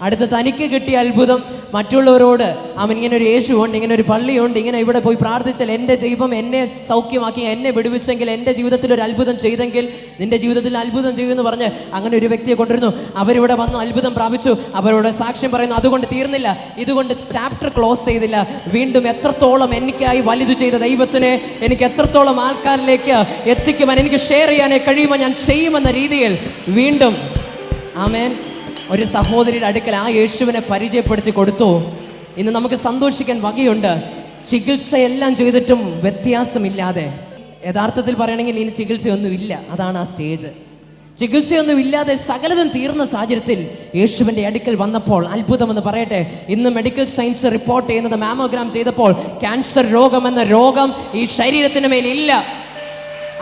അടുത്ത തനിക്ക് കിട്ടിയ അത്ഭുതം മറ്റുള്ളവരോട്, ഇങ്ങനെ ഒരു യേശുവുണ്ട്, ഇങ്ങനെ ഒരു പള്ളിയുണ്ട്, ഇങ്ങനെ ഇവിടെ പോയി പ്രാർത്ഥിച്ചാൽ എൻ്റെ ദൈവം എന്നെ സൗഖ്യമാക്കി, എന്നെ വിടുവിച്ചെങ്കിൽ, എൻ്റെ ജീവിതത്തിൽ ഒരു അത്ഭുതം ചെയ്തെങ്കിൽ നിൻ്റെ ജീവിതത്തിൽ അത്ഭുതം ചെയ്യുമെന്ന് പറഞ്ഞ് അങ്ങനെ ഒരു വ്യക്തിയെ കൊണ്ടുവരുന്നു. അവരിവിടെ വന്നു, അത്ഭുതം പ്രാപിച്ചു, അവരോട് സാക്ഷ്യം പറയുന്നു. അതുകൊണ്ട് തീർന്നില്ല, ഇതുകൊണ്ട് ചാപ്റ്റർ ക്ലോസ് ചെയ്തില്ല. വീണ്ടും എത്രത്തോളം എനിക്കായി വലുത് ചെയ്ത ദൈവത്തിനെ എനിക്ക് എത്രത്തോളം ആൾക്കാരിലേക്ക് എത്തിക്കുവാൻ, എനിക്ക് ഷെയർ ചെയ്യാനേ കഴിയുമോ ഞാൻ ചെയ്യുമെന്ന രീതിയിൽ വീണ്ടും ആമേൻ ഒരു സഹോദരിയുടെ അടുക്കൽ ആ യേശുവിനെ പരിചയപ്പെടുത്തി കൊടുത്തു. ഇന്ന് നമുക്ക് സന്തോഷിക്കാൻ വകയുണ്ട്. ചികിത്സയെല്ലാം ചെയ്തിട്ടും വ്യത്യാസമില്ലാതെ, യഥാർത്ഥത്തിൽ പറയണമെങ്കിൽ ഇനി ചികിത്സയൊന്നും ഇല്ല, അതാണ് ആ സ്റ്റേജ്. ചികിത്സയൊന്നും ഇല്ലാതെ സകലതും തീർന്ന സാഹചര്യത്തിൽ യേശുവിൻ്റെ അടുക്കൽ വന്നപ്പോൾ അത്ഭുതമെന്ന് പറയട്ടെ, ഇന്ന് മെഡിക്കൽ സയൻസ് റിപ്പോർട്ട് ചെയ്യുന്നത് മാമോഗ്രാം ചെയ്തപ്പോൾ ക്യാൻസർ രോഗമെന്ന രോഗം ഈ ശരീരത്തിന് മേലില്ല.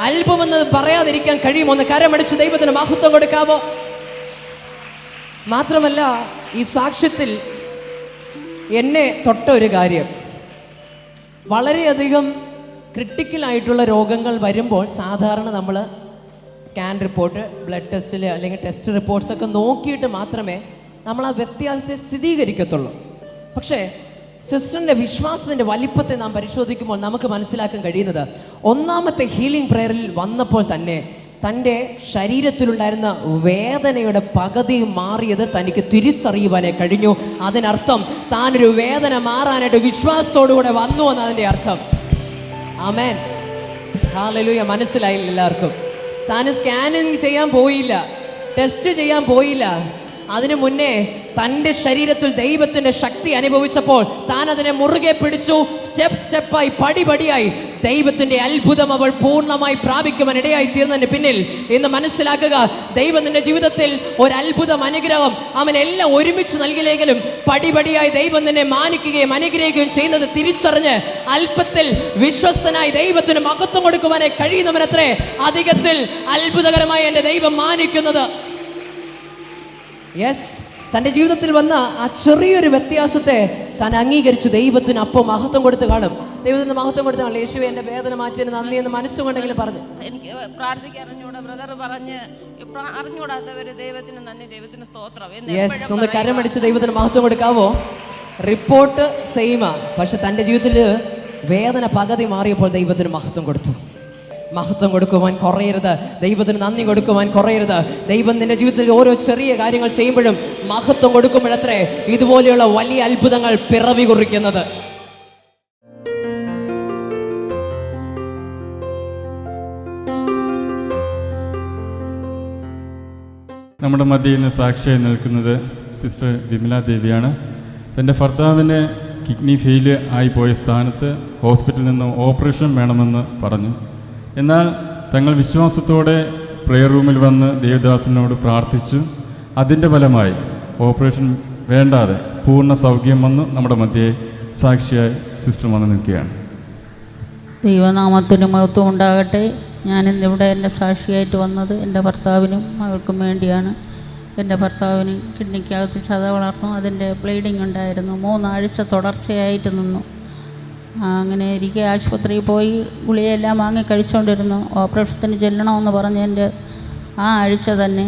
അത്ഭുതമെന്ന് പറയാതിരിക്കാൻ കഴിയുമോ? ഒന്ന് കരമടിച്ച് ദൈവത്തിന് മഹത്വം കൊടുക്കാവോ? മാത്രമല്ല, ഈ സാക്ഷ്യത്തിൽ എന്നെ തൊട്ട ഒരു കാര്യം, വളരെയധികം ക്രിട്ടിക്കലായിട്ടുള്ള രോഗങ്ങൾ വരുമ്പോൾ സാധാരണ നമ്മൾ സ്കാൻ റിപ്പോർട്ട്, ബ്ലഡ് ടെസ്റ്റിൽ അല്ലെങ്കിൽ ടെസ്റ്റ് റിപ്പോർട്ട്സ് ഒക്കെ നോക്കിയിട്ട് മാത്രമേ നമ്മൾ ആ വ്യത്യാസത്തെ സ്ഥിരീകരിക്കത്തുള്ളൂ. പക്ഷേ സിസ്റ്ററിൻ്റെ വിശ്വാസത്തിൻ്റെ വലിപ്പത്തെ നാം പരിശോധിക്കുമ്പോൾ നമുക്ക് മനസ്സിലാക്കാൻ കഴിയുന്നത്, ഒന്നാമത്തെ ഹീലിംഗ് പ്രയറിൽ വന്നപ്പോൾ തന്നെ തൻ്റെ ശരീരത്തിലുണ്ടായിരുന്ന വേദനയുടെ പകുതി മാറിയത് തനിക്ക് തിരിച്ചറിയുവാനേ കഴിഞ്ഞു. അതിനർത്ഥം താനൊരു വേദന മാറാനായിട്ട് വിശ്വാസത്തോടുകൂടെ വന്നു എന്നതിൻ്റെ അർത്ഥം. ആമേൻ, ഹല്ലേലൂയ. മനസ്സിലായില്ല എല്ലാവർക്കും? താൻ സ്കാനിങ് ചെയ്യാൻ പോയില്ല, ടെസ്റ്റ് ചെയ്യാൻ പോയില്ല. അതിനു മുന്നേ തൻ്റെ ശരീരത്തിൽ ദൈവത്തിൻ്റെ ശക്തി അനുഭവിച്ചപ്പോൾ താൻ അതിനെ മുറുകെ പിടിച്ചു. സ്റ്റെപ്പായി, പടിപടിയായി ദൈവത്തിൻ്റെ അത്ഭുതം അവൾ പൂർണ്ണമായി പ്രാപിക്കുവാൻ ഇടയായി തീർന്നതിന് പിന്നിൽ ഇന്ന് മനസ്സിലാക്കുക, ദൈവം നിന്റെ ജീവിതത്തിൽ ഒരു അത്ഭുതം, അനുഗ്രഹം അവനെല്ലാം ഒരുമിച്ച് നൽകിയില്ലെങ്കിലും പടിപടിയായി ദൈവം നിന്നെ മാനിക്കുകയും അനുഗ്രഹിക്കുകയും ചെയ്യുന്നത് തിരിച്ചറിഞ്ഞ് അല്പത്തിൽ വിശ്വസ്തനായി ദൈവത്തിന് മഹത്വം കൊടുക്കുവാനായി കഴിയുന്നവനത്രേ അധികത്തിൽ അത്ഭുതകരമായി എൻ്റെ ദൈവം മാനിക്കുന്നത്. യെസ്, തൻ്റെ ജീവിതത്തിൽ വന്ന ആ ചെറിയൊരു വ്യത്യാസത്തെ താൻ അംഗീകരിച്ചു. ദൈവത്തിന് അപ്പം മഹത്വം കൊടുത്ത് കാണും. ദൈവത്തിന് മഹത്വം കൊടുത്ത് കാണും. യേശുവേ എൻ്റെ വേദന മാറ്റിയതിന് നന്ദി എന്ന് മനസ്സുകൊണ്ടെങ്കിലും പറഞ്ഞു. എനിക്ക് പ്രാർത്ഥിക്കാൻ അറിഞ്ഞൂടാ, ബ്രദർ പറഞ്ഞ് അറിഞ്ഞൂടാത്തവര് ദൈവത്തിന് നന്ദി, ദൈവത്തിന് സ്തോത്രം. യെസ്, ഒന്ന് കരമടിച്ച് ദൈവത്തിന് മഹത്വം കൊടുക്കാവോ? റിപ്പോർട്ട് സെയിമാ, പക്ഷെ തൻ്റെ ജീവിതത്തിൽ വേദന പകുതി മാറിയപ്പോൾ ദൈവത്തിന് മഹത്വം കൊടുത്തു. മഹത്വം കൊടുക്കുവാൻ കുറയരുത്, ദൈവത്തിന് നന്ദി കൊടുക്കുവാൻ കുറയരുത്. ദൈവം നിന്റെ ജീവിതത്തിൽ ഓരോ ചെറിയ കാര്യങ്ങൾ ചെയ്യുമ്പോഴും മഹത്വം കൊടുക്കുമ്പോഴത്രേ ഇതുപോലെയുള്ള വലിയ അത്ഭുതങ്ങൾ പിറവി കുറിക്കുന്നത്. നമ്മുടെ മധ്യയിൽ നിന്ന് സാക്ഷിയായി നിൽക്കുന്നത് സിസ്റ്റർ വിമല ദേവിയാണ്. തൻ്റെ ഭർത്താവിന് കിഡ്നി ഫെയില് ആയിപ്പോയ സ്ഥാനത്ത് ഹോസ്പിറ്റലിൽ നിന്ന് ഓപ്പറേഷൻ വേണമെന്ന് പറഞ്ഞു. എന്നാൽ തങ്ങൾ വിശ്വാസത്തോടെ പ്രെയർ റൂമിൽ വന്ന് ദേവദാസനോട് പ്രാർത്ഥിച്ചു. അതിൻ്റെ ഫലമായി ഓപ്പറേഷൻ വേണ്ടാതെ പൂർണ്ണ സൗഖ്യം വന്ന് നമ്മുടെ മധ്യേ സാക്ഷിയായി സിസ്റ്റർ വന്ന് നിൽക്കുകയാണ്. ദൈവനാമത്തിന് മഹത്വം ഉണ്ടാകട്ടെ. ഞാനിന്നിവിടെ എൻ്റെ സാക്ഷിയായിട്ട് വന്നത് എൻ്റെ ഭർത്താവിനും മകൾക്കും വേണ്ടിയാണ്. എൻ്റെ ഭർത്താവിന് കിഡ്നിക്കകത്ത് ചത വളർന്നു, അതിൻ്റെ ബ്ലീഡിങ് ഉണ്ടായിരുന്നു. 3 ആഴ്ച തുടർച്ചയായിട്ട് നിന്നു. അങ്ങനെ ഇരിക്കെ ആശുപത്രിയിൽ പോയി ഗുളികയെല്ലാം വാങ്ങി കഴിച്ചുകൊണ്ടിരുന്നു. ഓപ്പറേഷത്തിന് ചെല്ലണമെന്ന് പറഞ്ഞ് ആ ആഴ്ച തന്നെ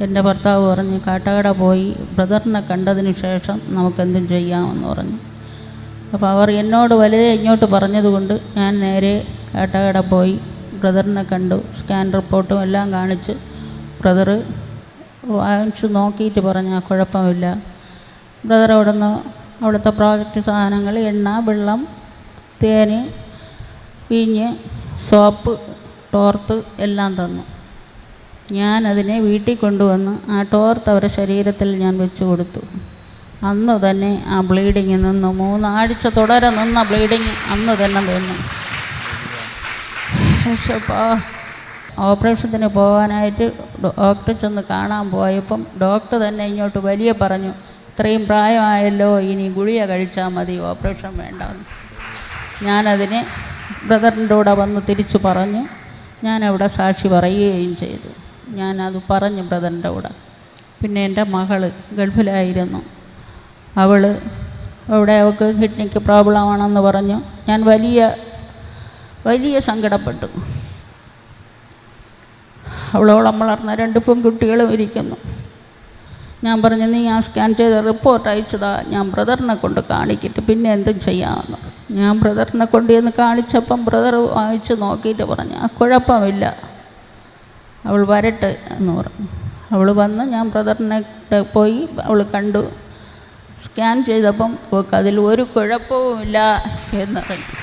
എൻ്റെ ഭർത്താവ് പറഞ്ഞ് കാട്ടാക്കട പോയി ബ്രദറിനെ കണ്ടതിന് ശേഷം നമുക്കെന്തും ചെയ്യാമെന്ന് പറഞ്ഞു. അപ്പോൾ അവർ എന്നോട് വലുതേ ഇങ്ങോട്ട് പറഞ്ഞതുകൊണ്ട് ഞാൻ നേരെ കാട്ടാക്കട പോയി ബ്രദറിനെ കണ്ടു. സ്കാൻ റിപ്പോർട്ടും എല്ലാം കാണിച്ച് ബ്രദർ വാങ്ങിച്ചു നോക്കിയിട്ട് പറഞ്ഞാൽ കുഴപ്പമില്ല. ബ്രദർ അവിടുത്തെ പ്രോജക്റ്റ് സാധനങ്ങൾ, എണ്ണ, വെള്ളം, തേന്, വീഞ്ഞ്, സോപ്പ്, ടോർത്ത് എല്ലാം തന്നു. ഞാനതിനെ വീട്ടിൽ കൊണ്ടുവന്ന് ആ ടോർത്ത് അവരുടെ ശരീരത്തിൽ ഞാൻ വെച്ച് കൊടുത്തു. അന്ന് തന്നെ ആ ബ്ലീഡിങ് നിന്നു. 3 ആഴ്ച തുടരെ നിന്ന ബ്ലീഡിങ് അന്ന് തന്നെ നിന്നു. ഓപ്പറേഷത്തിന് പോകാനായിട്ട് ഡോക്ടറെ ചെന്ന് കാണാൻ പോയപ്പം ഡോക്ടർ തന്നെ ഇങ്ങോട്ട് വലിയ പറഞ്ഞു, ഇത്രയും പ്രായമായല്ലോ, ഇനി ഗുളിക കഴിച്ചാൽ മതി, ഓപ്പറേഷൻ വേണ്ടെന്ന്. ഞാനതിന് ബ്രദറിൻ്റെ കൂടെ വന്ന് തിരിച്ചു പറഞ്ഞു. ഞാനവിടെ സാക്ഷി പറയുകയും ചെയ്തു. ഞാനത് പറഞ്ഞു ബ്രദറിൻ്റെ കൂടെ. പിന്നെ എൻ്റെ മകൾ ഗൾഫിലായിരുന്നു. അവൾക്ക് കിഡ്നിക്ക് പ്രോബ്ലമാണെന്ന് പറഞ്ഞു. ഞാൻ വലിയ സങ്കടപ്പെട്ടു. അവളോളം വളർന്ന 2 പെൺകുട്ടികളും ഇരിക്കുന്നു. ഞാൻ പറഞ്ഞു, നീ ആ സ്കാൻ ചെയ്ത റിപ്പോർട്ട് അയച്ചതാ, ഞാൻ ബ്രദറിനെ കൊണ്ട് കാണിക്കിട്ട് പിന്നെ എന്തും ചെയ്യാമെന്ന്. ഞാൻ ബ്രദറിനെ കൊണ്ട് ചെന്ന് കാണിച്ചപ്പം ബ്രദർ വായിച്ച് നോക്കിയിട്ട് പറഞ്ഞു, കുഴപ്പമില്ല, അവൾ വരട്ടെ എന്ന് പറഞ്ഞു. അവൾ വന്ന് ഞാൻ ബ്രദറിനെ പോയി അവൾ കണ്ടു. സ്കാൻ ചെയ്തപ്പം അതിൽ ഒരു കുഴപ്പവുമില്ല എന്ന് പറഞ്ഞു.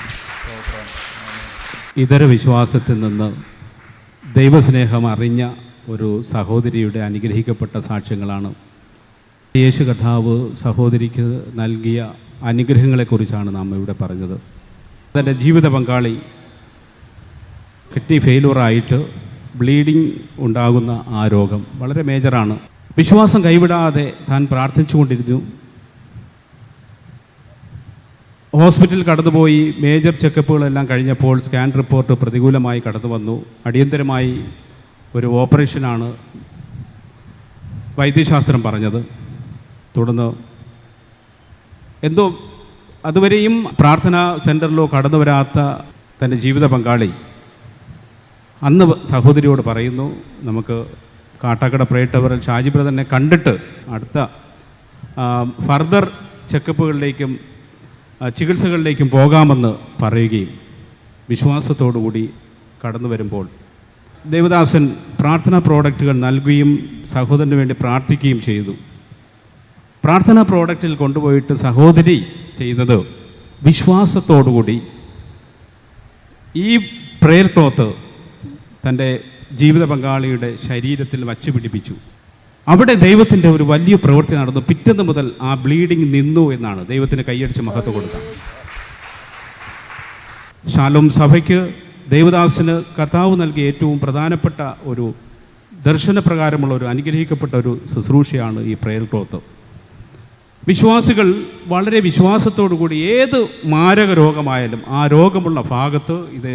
ഇതര വിശ്വാസത്തിൽ നിന്ന് ദൈവസ്നേഹം അറിഞ്ഞ ഒരു സഹോദരിയുടെ അനുഗ്രഹിക്കപ്പെട്ട സാക്ഷ്യങ്ങളാണ്. യേശു കർത്താവ് സഹോദരിക്ക് നൽകിയ അനുഗ്രഹങ്ങളെക്കുറിച്ചാണ് നാം ഇവിടെ പറഞ്ഞത്. തൻ്റെ ജീവിത പങ്കാളി കിഡ്നി ഫെയിലുവറായിട്ട് ബ്ലീഡിങ് ഉണ്ടാകുന്ന ആ രോഗം വളരെ മേജറാണ്. വിശ്വാസം കൈവിടാതെ താൻ പ്രാർത്ഥിച്ചുകൊണ്ടിരുന്നു. ഹോസ്പിറ്റലിൽ കടന്നുപോയി മേജർ ചെക്കപ്പുകളെല്ലാം കഴിഞ്ഞപ്പോൾ സ്കാൻ റിപ്പോർട്ട് പ്രതികൂലമായി കടന്നു വന്നു. അടിയന്തരമായി ഒരു ഓപ്പറേഷനാണ് വൈദ്യശാസ്ത്രം പറഞ്ഞത്. തുടർന്ന് എന്തോ അതുവരെയും പ്രാർത്ഥനാ സെൻറ്ററിലോ കടന്നു വരാത്ത തൻ്റെ ജീവിത പങ്കാളി അന്ന് സഹോദരിയോട് പറയുന്നു, നമുക്ക് കാട്ടാക്കട പ്രേയർ ടവറിൽ ഷാജി ബ്രദറിനെ കണ്ടിട്ട് അടുത്ത ഫർദർ ചെക്കപ്പുകളിലേക്കും ചികിത്സകളിലേക്കും പോകാമെന്ന് പറയുകയും വിശ്വാസത്തോടുകൂടി കടന്നു വരുമ്പോൾ ദേവദാസൻ പ്രാർത്ഥനാ പ്രോഡക്റ്റുകൾ നൽകുകയും സഹോദരന് വേണ്ടി പ്രാർത്ഥിക്കുകയും ചെയ്തു. പ്രാർത്ഥനാ പ്രോഡക്റ്റിൽ കൊണ്ടുപോയിട്ട് സഹോദരി ചെയ്തത് വിശ്വാസത്തോടുകൂടി ഈ പ്രേയർ ക്ലോത്ത് തൻ്റെ ജീവിത പങ്കാളിയുടെ ശരീരത്തിൽ വച്ചു പിടിപ്പിച്ചു. അവിടെ ദൈവത്തിൻ്റെ ഒരു വലിയ പ്രവൃത്തി നടന്നു. പിറ്റേന്ന് മുതൽ ആ ബ്ലീഡിങ് നിന്നു എന്നാണ്. ദൈവത്തിന് കൈയടിച്ച് മഹത്വം കൊടുക്കാം. ശാലോം സഭയ്ക്ക് ദേവദാസിന് കർത്താവ് നൽകിയ ഏറ്റവും പ്രധാനപ്പെട്ട ഒരു ദർശനപ്രകാരമുള്ള ഒരു അനുഗ്രഹിക്കപ്പെട്ട ഒരു ശുശ്രൂഷയാണ് ഈ പ്രേയർ ക്ലോത്ത്. വിശ്വാസികൾ വളരെ വിശ്വാസത്തോടു കൂടി ഏത് മാരക രോഗമായാലും ആ രോഗമുള്ള ഭാഗത്ത് ഇത്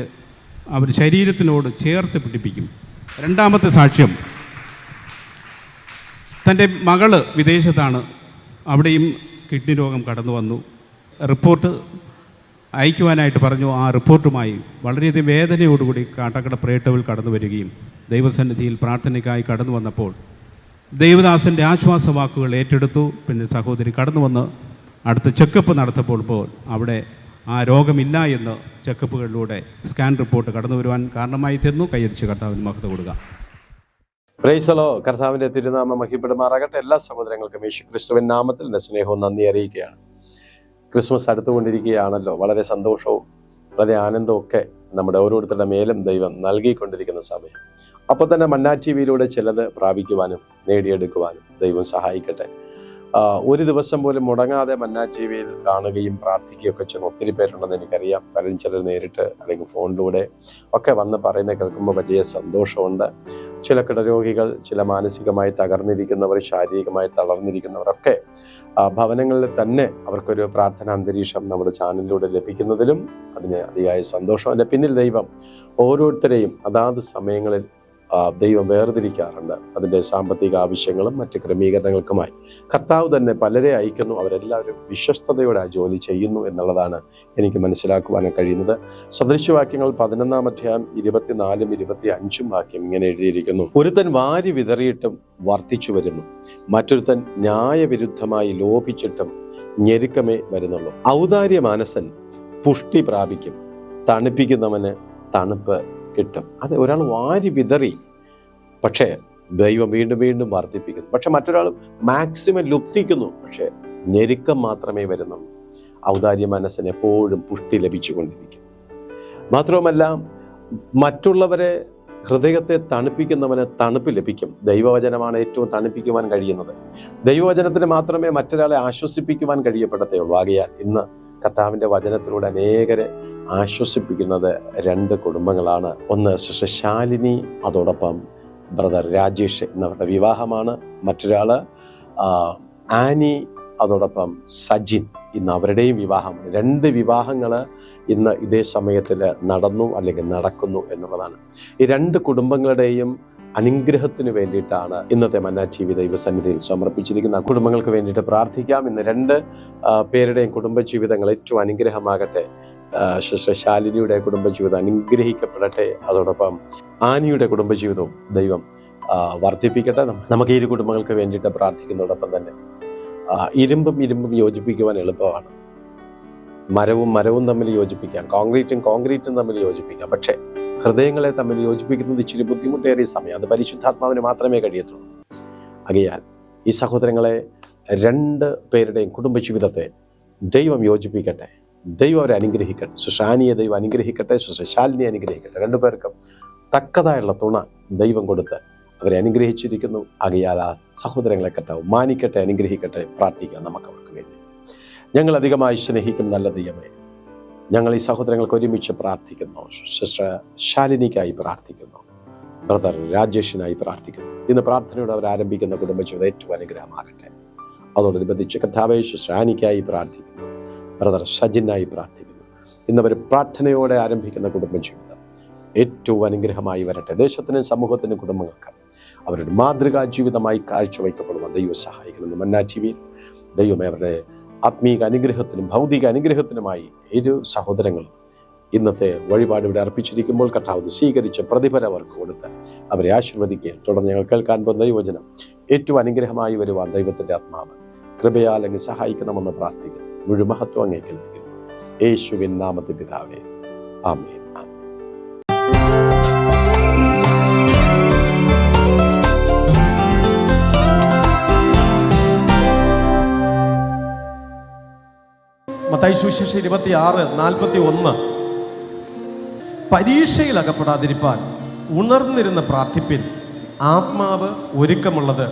അവർ ശരീരത്തിനോട് ചേർത്ത് പിടിപ്പിക്കും. രണ്ടാമത്തെ സാക്ഷ്യം, തൻ്റെ മകള് വിദേശത്താണ്, അവിടെയും കിഡ്നി രോഗം കടന്നു വന്നു. റിപ്പോർട്ട് അയക്കുവാനായിട്ട് പറഞ്ഞു. ആ റിപ്പോർട്ടുമായി വളരെയധികം വേദനയോടുകൂടി കാട്ടാക്കട പ്രേയർ ടവറിൽ കടന്നു വരികയും ദൈവസന്നിധിയിൽ പ്രാർത്ഥനയ്ക്കായി കടന്നു വന്നപ്പോൾ ദേവദാസൻ്റെ ആശ്വാസ വാക്കുകൾ ഏറ്റെടുത്തു. പിന്നെ സഹോദരി കടന്നു വന്ന് അടുത്ത ചെക്കപ്പ് നടത്തപ്പോൾ അവിടെ ആ രോഗമില്ല എന്ന് ചെക്കപ്പുകളിലൂടെ സ്കാൻ റിപ്പോർട്ട് കടന്നു വരുവാൻ കാരണമായി തീർന്നു. കൈയടിച്ച് കർത്താവിന് മഹത്വം കൊടുക്കുക. പ്രൈസലോ, കർത്താവിൻ്റെ തിരുനാമം മഹിമപ്പെടുമാറാകട്ടെ. എല്ലാ സഹോദരങ്ങൾക്കും യേശു ക്രിസ്തുവിൻ നാമത്തിൽ എൻ്റെ സ്നേഹവും നന്ദി അറിയിക്കുകയാണ്. ക്രിസ്മസ് അടുത്തുകൊണ്ടിരിക്കുകയാണല്ലോ. വളരെ സന്തോഷവും വളരെ ആനന്ദവും ഒക്കെ നമ്മുടെ ഓരോരുത്തരുടെ മേലും ദൈവം നൽകിക്കൊണ്ടിരിക്കുന്ന സമയം. അപ്പോൾ തന്നെ മന്നാ ടിവിയിലൂടെ ചിലത് പ്രാപിക്കുവാനും നേടിയെടുക്കുവാനും ദൈവം സഹായിക്കട്ടെ. ഒരു ദിവസം പോലും മുടങ്ങാതെ മന്നാ ടിവിയിൽ കാണുകയും പ്രാർത്ഥിക്കുകയൊക്കെ ചെയ്യുന്ന ഒത്തിരി പേരുണ്ടെന്ന് എനിക്കറിയാം. പലരും ചിലർ നേരിട്ട് അല്ലെങ്കിൽ ഫോണിലൂടെ ഒക്കെ വന്ന് പറയുന്നത് കേൾക്കുമ്പോൾ വലിയ സന്തോഷമുണ്ട്. ചില കിടരോഗികൾ, ചില മാനസികമായി തകർന്നിരിക്കുന്നവർ, ശാരീരികമായി തളർന്നിരിക്കുന്നവരൊക്കെ ഭവനങ്ങളിൽ തന്നെ അവർക്കൊരു പ്രാർത്ഥനാ അന്തരീക്ഷം നമ്മുടെ ചാനലിലൂടെ ലഭിക്കുന്നതിലും അതിന് അതിയായ സന്തോഷം. അതിൻ്റെ പിന്നിൽ ദൈവം ഓരോരുത്തരെയും അതാത് സമയങ്ങളിൽ ദൈവം വേർതിരിക്കാറുണ്ട്. അതിൻ്റെ സാമ്പത്തിക ആവശ്യങ്ങളും മറ്റ് ക്രമീകരണങ്ങൾക്കുമായി കർത്താവ് തന്നെ പലരെ അയക്കുന്നു. അവരെല്ലാവരും വിശ്വസ്തയോടെ ആ ജോലി ചെയ്യുന്നു എന്നുള്ളതാണ് എനിക്ക് മനസ്സിലാക്കുവാനും കഴിയുന്നത്. സദൃശവാക്യങ്ങൾ 11-ാം അധ്യായം 24-ഉം 25-ഉം വാക്യം ഇങ്ങനെ എഴുതിയിരിക്കുന്നു: ഒരുത്തൻ വാരി വിതറിയിട്ടും വർദ്ധിച്ചു വരുന്നു, മറ്റൊരുത്തൻ ന്യായവിരുദ്ധമായി ലോഭിച്ചിട്ടും ഞെരുക്കമേ വരുന്നുള്ളൂ. ഔദാര്യ മാനസൻ പുഷ്ടി പ്രാപിക്കും, തണുപ്പിക്കുന്നവന് തണുപ്പ് കിട്ടും. അത് ഒരാൾ വാരി വിതറി, പക്ഷേ ദൈവം വീണ്ടും വീണ്ടും വർദ്ധിപ്പിക്കുന്നു. പക്ഷെ മറ്റൊരാൾ മാക്സിമം ലുപ്തിക്കുന്നു, പക്ഷെ ഞെരുക്കം മാത്രമേ വരുന്നുള്ളൂ. ഔദാര്യ മനസ്സിന് എപ്പോഴും പുഷ്ടി ലഭിച്ചുകൊണ്ടിരിക്കും. മാത്രവുമല്ല, മറ്റുള്ളവരെ ഹൃദയത്തെ തണുപ്പിക്കുന്നവന് തണുപ്പ് ലഭിക്കും. ദൈവവചനമാണ് ഏറ്റവും തണുപ്പിക്കുവാൻ കഴിയുന്നത്. ദൈവവചനത്തിന് മാത്രമേ മറ്റൊരാളെ ആശ്വസിപ്പിക്കുവാൻ കഴിയപ്പെടത്തുള്ളൂ. ആകയാൽ ഇന്ന് കർത്താവിൻ്റെ വചനത്തിലൂടെ അനേകരെ ആശ്വസിപ്പിക്കുന്നത് 2 കുടുംബങ്ങളാണ്. ഒന്ന് സിസ്റ്റർ ശാലിനി, അതോടൊപ്പം ബ്രദർ രാജേഷ് എന്നവരുടെ വിവാഹമാണ്. മറ്റൊരാൾ ആനി, അതോടൊപ്പം സജിൻ. ഇന്ന് അവരുടെയും വിവാഹം. 2 വിവാഹങ്ങൾ ഇന്ന് ഇതേ സമയത്തിൽ നടന്നു അല്ലെങ്കിൽ നടക്കുന്നു എന്നുള്ളതാണ്. ഈ 2 കുടുംബങ്ങളുടെയും അനുഗ്രഹത്തിന് വേണ്ടിയിട്ടാണ് ഇന്നത്തെ മന്നാ ടിവി ദൈവസന്നിധിയിൽ സമർപ്പിച്ചിരിക്കുന്ന. കുടുംബങ്ങൾക്ക് വേണ്ടിയിട്ട് പ്രാർത്ഥിക്കാം. ഇന്ന് 2 പേരുടെയും കുടുംബജീവിതങ്ങൾ ഏറ്റവും അനുഗ്രഹമാകട്ടെ. സിസ്റ്റർ ശാലിനിയുടെ കുടുംബജീവിതം അനുഗ്രഹിക്കപ്പെടട്ടെ. അതോടൊപ്പം ആനിയുടെ കുടുംബജീവിതവും ദൈവം വർദ്ധിപ്പിക്കട്ടെ. നമുക്ക് ഈ കുടുംബങ്ങൾക്ക് വേണ്ടിയിട്ട് പ്രാർത്ഥിക്കുന്നതോടൊപ്പം തന്നെ ഇരുമ്പും യോജിപ്പിക്കുവാൻ എളുപ്പമാണ്. മരവും തമ്മിൽ യോജിപ്പിക്കാം, കോൺക്രീറ്റും തമ്മിൽ യോജിപ്പിക്കാം. പക്ഷേ ഹൃദയങ്ങളെ തമ്മിൽ യോജിപ്പിക്കുന്നത് ഇച്ചിരി ബുദ്ധിമുട്ടേറിയ സമയം. അത് പരിശുദ്ധാത്മാവിന് മാത്രമേ കഴിയത്തുള്ളൂ. ആകയാൽ ഈ സഹോദരങ്ങളെ 2 പേരുടെയും കുടുംബജീവിതത്തെ ദൈവം യോജിപ്പിക്കട്ടെ. ദൈവം അവരെ അനുഗ്രഹിക്കട്ടെ. സുശാനിയെ ദൈവം അനുഗ്രഹിക്കട്ടെ, സുശാലിനിയെ അനുഗ്രഹിക്കട്ടെ. 2 പേർക്കും തക്കതായുള്ള തുണ ദൈവം കൊടുത്ത് അവരെ അനുഗ്രഹിച്ചിരിക്കുന്നു. ആകയാൽ ആ സഹോദരങ്ങളെ കർത്താവ് മാനിക്കട്ടെ, അനുഗ്രഹിക്കട്ടെ. പ്രാർത്ഥിക്കാം നമുക്ക് അവർക്ക് വേണ്ടി. ഞങ്ങൾ അധികമായി സ്നേഹിക്കും നല്ല ദൈവമേ, ഞങ്ങൾ ഈ സഹോദരങ്ങൾക്ക് ഒരുമിച്ച് പ്രാർത്ഥിക്കുന്നു. സിസ്റ്റർ ശാലിനിക്കായി പ്രാർത്ഥിക്കുന്നു, ബ്രദർ രാജേഷിനായി പ്രാർത്ഥിക്കുന്നു. ഇന്ന് പ്രാർത്ഥനയോടെ അവർ ആരംഭിക്കുന്ന കുടുംബജീവിതം ഏറ്റവും അനുഗ്രഹമാകട്ടെ. അതോടനുബന്ധിച്ച് കർത്താവേ സിസ്റ്റർ ആനിക്കായി പ്രാർത്ഥിക്കുന്നു, ബ്രദർ സജിനായി പ്രാർത്ഥിക്കുന്നു. ഇന്നവർ പ്രാർത്ഥനയോടെ ആരംഭിക്കുന്ന കുടുംബജീവിതം ഏറ്റവും അനുഗ്രഹമായി വരട്ടെ. ദേശത്തിനും സമൂഹത്തിനും കുടുംബങ്ങൾക്ക് അവരുടെ മാതൃകാ ജീവിതമായി കാഴ്ചവയ്ക്കപ്പെടുവാൻ ദൈവം സഹായിക്കണമെന്ന് മന്നാ ടിവിയിൽ ദൈവമേ അവരുടെ ആത്മീക അനുഗ്രഹത്തിനും ഭൗതിക അനുഗ്രഹത്തിനുമായി 2 സഹോദരങ്ങളും ഇന്നത്തെ വഴിപാട് ഇവിടെ അർപ്പിച്ചിരിക്കുമ്പോൾ കർത്താവ് സ്വീകരിച്ച് പ്രതിഫലം അവർക്ക് കൊടുത്ത് അവരെ ആശീർവദിക്കുക. തുടർന്ന് ഞങ്ങൾ കേൾക്കാൻ പോകുന്ന ദൈവവചനം ഏറ്റവും അനുഗ്രഹമായി വരുവാൻ ദൈവത്തിൻ്റെ ആത്മാവ് കൃപയാൽ അങ്ങ് സഹായിക്കണമെന്ന് പ്രാർത്ഥിക്കുന്നു. മുഴുമഹത്വം അങ്ങേ കേൾപ്പിക്കുന്നു. യേശുവിൻ നാമത്തിൽ പിതാവേ, ആമേൻ. മത്തായി സുവിശേഷം 26:41 പരീക്ഷയിൽ അകപ്പെടാതിരിപ്പാൻ ഉണർന്നിരുന്ന് പ്രാർത്ഥിപ്പിൻ, ആത്മാവ് ഒരുക്കമുള്ളത്,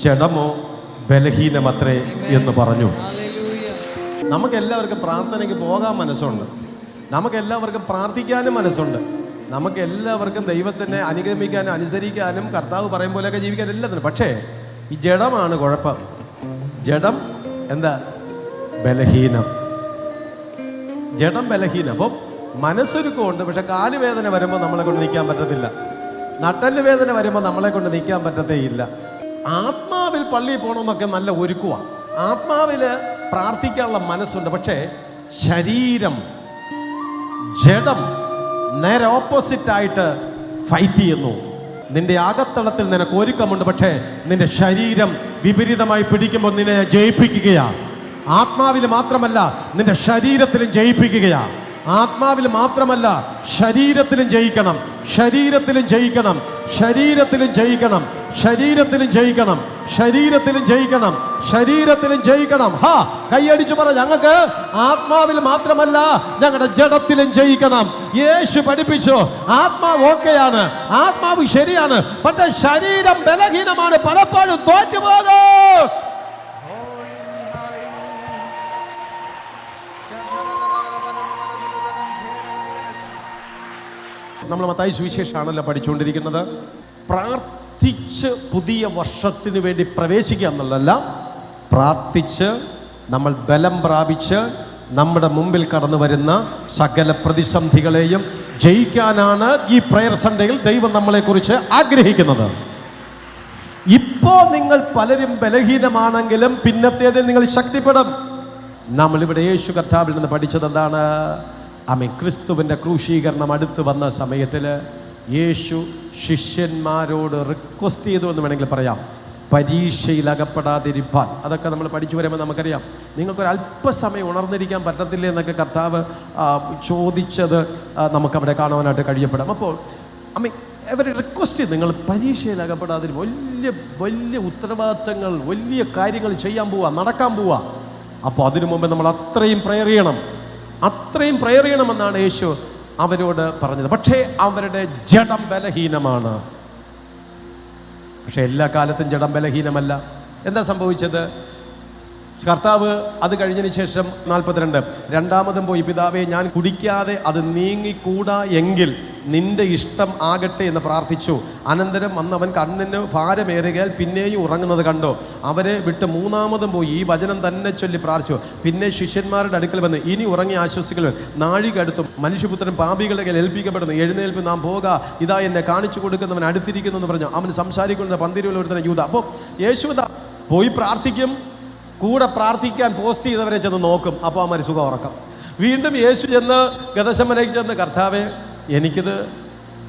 ജഡമോ ബലഹീനമത്രേ എന്ന് പറഞ്ഞു. നമുക്കെല്ലാവർക്കും പ്രാർത്ഥനയ്ക്ക് പോകാൻ മനസ്സുണ്ട്, നമുക്കെല്ലാവർക്കും പ്രാർത്ഥിക്കാനും മനസ്സുണ്ട്, നമുക്കെല്ലാവർക്കും ദൈവത്തിനെ അനുഗമിക്കാനും അനുസരിക്കാനും കർത്താവ് പറയും പോലെയൊക്കെ ജീവിക്കാൻ എല്ലാത്തിനും. പക്ഷേ ഈ ജഡമാണ് കുഴപ്പം. ജഡം എന്താ? ബലഹീനം. ജഡം ബലഹീനം. അപ്പം മനസ്സൊരുക്കമുണ്ട്, പക്ഷെ കാലുവേദന വരുമ്പോൾ നമ്മളെ കൊണ്ട് നിൽക്കാൻ പറ്റത്തില്ല, നട്ടല് വേദന വരുമ്പോൾ നമ്മളെ കൊണ്ട് നിൽക്കാൻ പറ്റത്തേ ഇല്ല. ആത്മാവിൽ പള്ളിയിൽ പോകണമെന്നൊക്കെ നല്ല ഒരുക്കുവാണ്, ആത്മാവിൽ പ്രാർത്ഥിക്കാനുള്ള മനസ്സുണ്ട്, പക്ഷേ ശരീരം, ജഡം നേരെ ഓപ്പോസിറ്റായിട്ട് ഫൈറ്റ് ചെയ്യുന്നു. നിന്റെ ആകത്തളത്തിൽ നിനക്ക് ഒരുക്കമുണ്ട്, പക്ഷേ നിന്റെ ശരീരം വിപരീതമായി പിടിക്കുമ്പോൾ നിന്നെ ജയിപ്പിക്കുകയാണ്. ആത്മാവിൽ മാത്രമല്ല നിന്റെ ശരീരത്തിലും ജയിപ്പിക്കുകയാണ്. ആത്മാവിൽ മാത്രമല്ല ശരീരത്തിലും ജയിക്കണം, ശരീരത്തിലും ജയിക്കണം, ശരീരത്തിലും ജയിക്കണം, ശരീരത്തിലും ജയിക്കണം, ശരീരത്തിലും ജയിക്കണം, ശരീരത്തിലും ജയിക്കണം. കൈയടിച്ചു പറ, ഞങ്ങൾക്ക് ആത്മാവിൽ മാത്രമല്ല ഞങ്ങളുടെ ജഡത്തിലും ജയിക്കണം. യേശു പഠിപ്പിച്ചു, ആത്മാവ് ഓക്കെയാണ്, ആത്മാവ് ശരിയാണ്, പക്ഷെ ശരീരം ബലഹീനമാണ്, പലപ്പോഴും തോറ്റുപോകും. നമ്മൾ മത്തായി സുവിശേഷമാണല്ലോ പഠിച്ചുകൊണ്ടിരിക്കുന്നത്. പ്രാർത്ഥിച്ച് പുതിയ വർഷത്തിന് വേണ്ടി പ്രവേശിക്കുക എന്നുള്ളതല്ല, പ്രാർത്ഥിച്ച് നമ്മൾ ബലം പ്രാപിച്ച് നമ്മുടെ മുമ്പിൽ കടന്നു വരുന്ന സകല പ്രതിസന്ധികളെയും ജയിക്കാനാണ് ഈ പ്രയർ സൺഡേയിൽ ദൈവം നമ്മളെക്കുറിച്ച് ആഗ്രഹിക്കുന്നത്. ഇപ്പോൾ നിങ്ങൾ പലരും ബലഹീനമാണെങ്കിലും പിന്നത്തേതിൽ നിങ്ങൾ ശക്തിപ്പെടും. നമ്മളിവിടെ യേശു കർത്താവിൽ നിന്ന് പഠിച്ചത് എന്താണ്? ക്രിസ്തുവിൻ്റെ ക്രൂശീകരണം അടുത്ത് വന്ന സമയത്തിൽ യേശു ശിഷ്യന്മാരോട് റിക്വസ്റ്റ് ചെയ്തു എന്ന് വേണമെങ്കിൽ പറയാം, പരീക്ഷയിൽ അകപ്പെടാതിരിപ്പാൻ. അതൊക്കെ നമ്മൾ പഠിച്ചു വരുമ്പോൾ നമുക്കറിയാം. നിങ്ങൾക്കൊരല്പസമയം ഉണർന്നിരിക്കാൻ പറ്റത്തില്ലേ എന്നൊക്കെ കർത്താവ് ചോദിച്ചത് നമുക്കവിടെ കാണുവാനായിട്ട് കഴിയപ്പെടാം. അപ്പോൾ അവർ റിക്വസ്റ്റ് ചെയ്ത്, നിങ്ങൾ പരീക്ഷയിൽ അകപ്പെടാതിരി, വലിയ വലിയ ഉത്തരവാദിത്തങ്ങൾ, വലിയ കാര്യങ്ങൾ ചെയ്യാൻ പോവുക, നടക്കാൻ പോവുക. അപ്പോൾ അതിനു മുമ്പ് നമ്മൾ അത്രയും പ്രയർ ചെയ്യണം, അത്രയും പ്രയർ ചെയ്യണമെന്നാണ് യേശു അവരോട് പറഞ്ഞത്. പക്ഷേ അവരുടെ ജഡം ബലഹീനമാണ്. പക്ഷെ എല്ലാ കാലത്തും ജഡം ബലഹീനമല്ല. എന്താ സംഭവിച്ചത്? കർത്താവ് അത് കഴിഞ്ഞതിന് ശേഷം 42 രണ്ടാമതും പോയി, പിതാവേ, ഞാൻ കുടിക്കാതെ അത് നീങ്ങിക്കൂടാ എങ്കിൽ നിന്റെ ഇഷ്ടം ആകട്ടെ എന്ന് പ്രാർത്ഥിച്ചു. അനന്തരം വന്നവൻ കണ്ണിന് ഭാരമേറുകയാൽ പിന്നെയും ഉറങ്ങുന്നത് കണ്ടോ. അവരെ വിട്ട് മൂന്നാമതും പോയി ഈ വചനം തന്നെ ചൊല്ലി പ്രാർത്ഥിച്ചു. പിന്നെ ശിഷ്യന്മാരുടെ അടുക്കൽ വന്ന്, ഇനി ഉറങ്ങി ആശ്വസിക്കൽ, നാഴിക അടുത്തും മനുഷ്യപുത്രൻ പാപികളുടെ കയ്യിൽ ഏൽപ്പിക്കപ്പെടുന്നു, എഴുന്നേൽപ്പ്, നാം പോക, ഇതാ എന്നെ കാണിച്ചു കൊടുക്കുന്നവൻ അടുത്തിരിക്കുന്നു എന്ന് പറഞ്ഞു. അവൻ സംസാരിക്കുന്ന പന്തിരുവിൽ ഒരുത്തനെ യൂദ. അപ്പോൾ യേശു പോയി പ്രാർത്ഥിക്കും, കൂടെ പ്രാർത്ഥിക്കാൻ പോസ്റ്റ് ചെയ്തവരെ ചെന്ന് നോക്കും. അപ്പോൾ അവന്മാർ സുഖം ഉറക്കം. വീണ്ടും യേശു ചെന്ന് ഗതശമനയ്ക്ക് ചെന്ന്, കർത്താവേ, എനിക്കിത്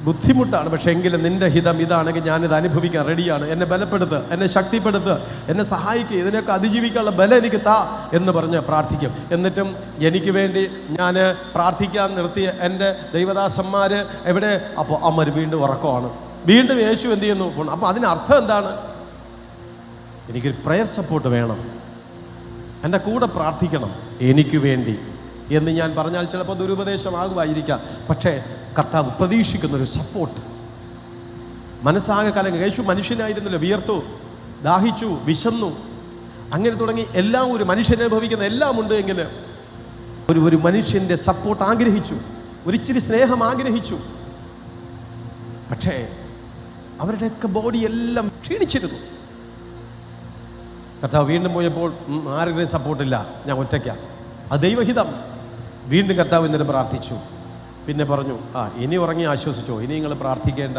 ബുദ്ധിമുട്ടാണ്, പക്ഷേ എങ്കിലും നിൻ്റെ ഹിതം ഇതാണെങ്കിൽ ഞാനിത് അനുഭവിക്കാൻ റെഡിയാണ്, എന്നെ ബലപ്പെടുത്ത്, എന്നെ ശക്തിപ്പെടുത്ത്, എന്നെ സഹായിക്കുക, ഇതിനൊക്കെ അതിജീവിക്കാനുള്ള ബലം എനിക്ക് താ എന്ന് പറഞ്ഞ് പ്രാർത്ഥിക്കും. എന്നിട്ടും എനിക്ക് വേണ്ടി ഞാൻ പ്രാർത്ഥിക്കാൻ നിർത്തിയ എൻ്റെ ദൈവദാസന്മാർ എവിടെ? അപ്പോൾ അമ്മ വീണ്ടും ഉറക്കമാണ്. വീണ്ടും യേശു എന്ത് ചെയ്യുന്നു? അപ്പോൾ അതിനർത്ഥം എന്താണ്? എനിക്കൊരു പ്രയർ സപ്പോർട്ട് വേണം, എൻ്റെ കൂടെ പ്രാർത്ഥിക്കണം എനിക്ക് വേണ്ടി എന്ന് ഞാൻ പറഞ്ഞാൽ ചിലപ്പോൾ ദുരുപദേശമാകുമായിരിക്കാം. പക്ഷേ കർത്താവ് പ്രതീക്ഷിക്കുന്നൊരു സപ്പോർട്ട്. മനസ്സാകെ കലങ്ങി. യേശു മനുഷ്യനായിരുന്നല്ലോ, വിയർത്തു, ദാഹിച്ചു, വിശന്നു, അങ്ങനെ തുടങ്ങി എല്ലാം ഒരു മനുഷ്യനെ ഭവിക്കുന്ന എല്ലാം ഉണ്ട് എങ്കിൽ ഒരു മനുഷ്യൻ്റെ സപ്പോർട്ട് ആഗ്രഹിച്ചു, ഒരിച്ചിരി സ്നേഹം ആഗ്രഹിച്ചു. പക്ഷേ അവരുടെയൊക്കെ ബോഡി എല്ലാം ക്ഷീണിച്ചിരുന്നു. കർത്താവ് വീണ്ടും പോയപ്പോൾ ആരുടെയും സപ്പോർട്ടില്ല, ഞാൻ ഒറ്റയ്ക്കാണ്, അത് ദൈവഹിതം. വീണ്ടും കർത്താവ് എന്നിട്ട് പ്രാർത്ഥിച്ചു. പിന്നെ പറഞ്ഞു, ഇനി ഉറങ്ങി ആശ്വസിച്ചോ, ഇനി നിങ്ങൾ പ്രാർത്ഥിക്കേണ്ട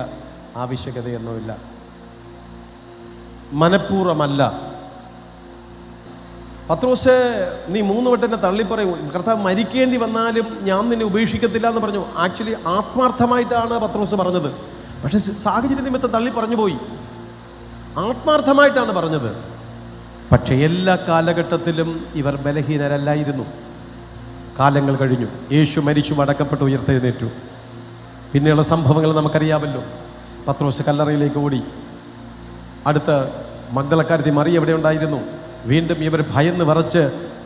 ആവശ്യകതയൊന്നുമില്ല. മനഃപൂർവ്വമല്ല. പത്രോസ്, നീ 3 വട്ടം എന്നെ തള്ളിപ്പറയും, കർത്താവ് മരിക്കേണ്ടി വന്നാലും ഞാൻ നിന്നെ ഉപേക്ഷിക്കത്തില്ല എന്ന് പറഞ്ഞു. ആക്ച്വലി ആത്മാർത്ഥമായിട്ടാണ് പത്രോസ് പറഞ്ഞത്. പക്ഷെ സാഹചര്യ നിമിത്തം തള്ളി പറഞ്ഞു പോയി. ആത്മാർത്ഥമായിട്ടാണ് പറഞ്ഞത്. പക്ഷെ എല്ലാ കാലഘട്ടത്തിലും ഇവർ ബലഹീനരല്ലായിരുന്നു. കാലങ്ങൾ കഴിഞ്ഞു, യേശു മരിച്ചു, അടക്കപ്പെട്ടു, ഉയർത്തെഴുന്നേറ്റു. പിന്നെയുള്ള സംഭവങ്ങൾ നമുക്കറിയാമല്ലോ. പത്രോസ് കല്ലറയിലേക്ക് ഓടി. അടുത്ത മഗ്ദലക്കാരത്തി മറിയ എവിടെ ഉണ്ടായിരുന്നു. വീണ്ടും ഇവർ ഭയന്ന് വിറച്ച്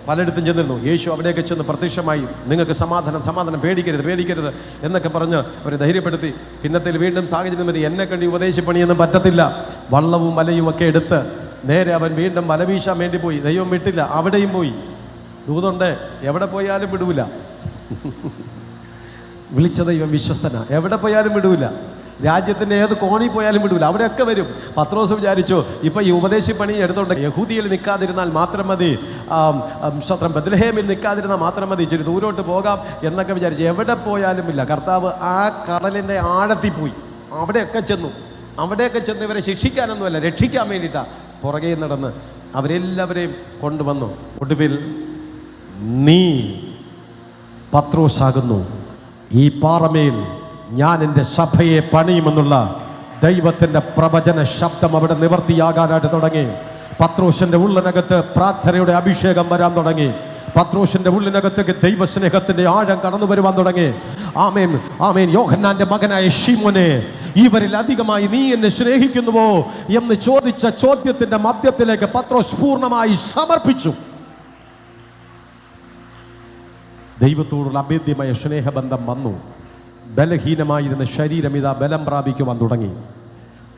പലയിടത്തും ചെന്നിരുന്നു. യേശു അവിടെയൊക്കെ ചെന്ന് പ്രത്യക്ഷമായി, നിങ്ങൾക്ക് സമാധാനം, പേടിക്കരുത് എന്നൊക്കെ പറഞ്ഞ് അവരെ ധൈര്യപ്പെടുത്തി. പിന്നത്തിൽ വീണ്ടും സാഹചര്യം മതി, എന്നെ കണ്ടി ഉപദേശിപ്പണിയൊന്നും പറ്റത്തില്ല. വള്ളവും വലയും ഒക്കെ എടുത്ത് നേരെ അവൻ വീണ്ടും വല വീശാൻ വേണ്ടി പോയി. ദൈവം വിട്ടില്ല, അവിടെയും പോയി. ദൂതുണ്ട്, എവിടെ പോയാലും വിടൂല. വിളിച്ച ദൈവം വിശ്വസ്തനാ, എവിടെ പോയാലും വിടൂല. രാജ്യത്തിൻ്റെ ഏത് കോണിൽ പോയാലും വിടൂല, അവിടെയൊക്കെ വരും. പത്രോസ് വിചാരിച്ചു, ഇപ്പം ഈ ഉപദേശിപ്പണി എടുത്തോണ്ട് യഹൂദിയിൽ നിൽക്കാതിരുന്നാൽ മാത്രം മതി, ബത്ലഹേമിൽ നിൽക്കാതിരുന്നാൽ മാത്രം മതി, ഇച്ചിരി ദൂരോട്ട് പോകാം എന്നൊക്കെ വിചാരിച്ചു. എവിടെ പോയാലും ഇല്ല. കർത്താവ് ആ കടലിൻ്റെ ആഴത്തിൽ പോയി. അവിടെയൊക്കെ ചെന്ന് ഇവരെ ശിക്ഷിക്കാനൊന്നുമല്ല, രക്ഷിക്കാൻ വേണ്ടിയിട്ടാണ് പുറകെ നടന്ന് അവരെല്ലാവരെയും കൊണ്ടുവന്നു. ഒടുവിൽ, നീ പത്രോസാകുന്നു, ഈ പാറമേൽ ഞാൻ എൻ്റെ സഭയെ പണിയുമെന്നുള്ള ദൈവത്തിൻ്റെ പ്രവചന ശബ്ദം അവിടെ നിവർത്തിയാകാനായിട്ട് തുടങ്ങി. പത്രോസിൻ്റെ ഉള്ളിനകത്ത് പ്രാർത്ഥനയുടെ അഭിഷേകം വരാൻ തുടങ്ങി. പത്രോസിൻ്റെ ഉള്ളിനകത്തേക്ക് ദൈവസ്നേഹത്തിൻ്റെ ആഴം കടന്നു വരുവാൻ തുടങ്ങി. ആമേൻ, ആമേൻ. യോഹന്നാന്റെ മകനായ ശിമോനെ, ഇവരിൽ അധികമായി നീ എന്നെ സ്നേഹിക്കുന്നുവോ എന്ന് ചോദിച്ച ചോദ്യത്തിൻ്റെ മധ്യത്തിലേക്ക് പത്രോസ് പൂർണ്ണമായി സമർപ്പിച്ചു. ദൈവത്തോടുള്ള അഭേദ്യമായ സ്നേഹബന്ധം വന്നു. ബലഹീനമായിരുന്ന ശരീരം ഇതാ ബലം പ്രാപിക്കുവാൻ തുടങ്ങി.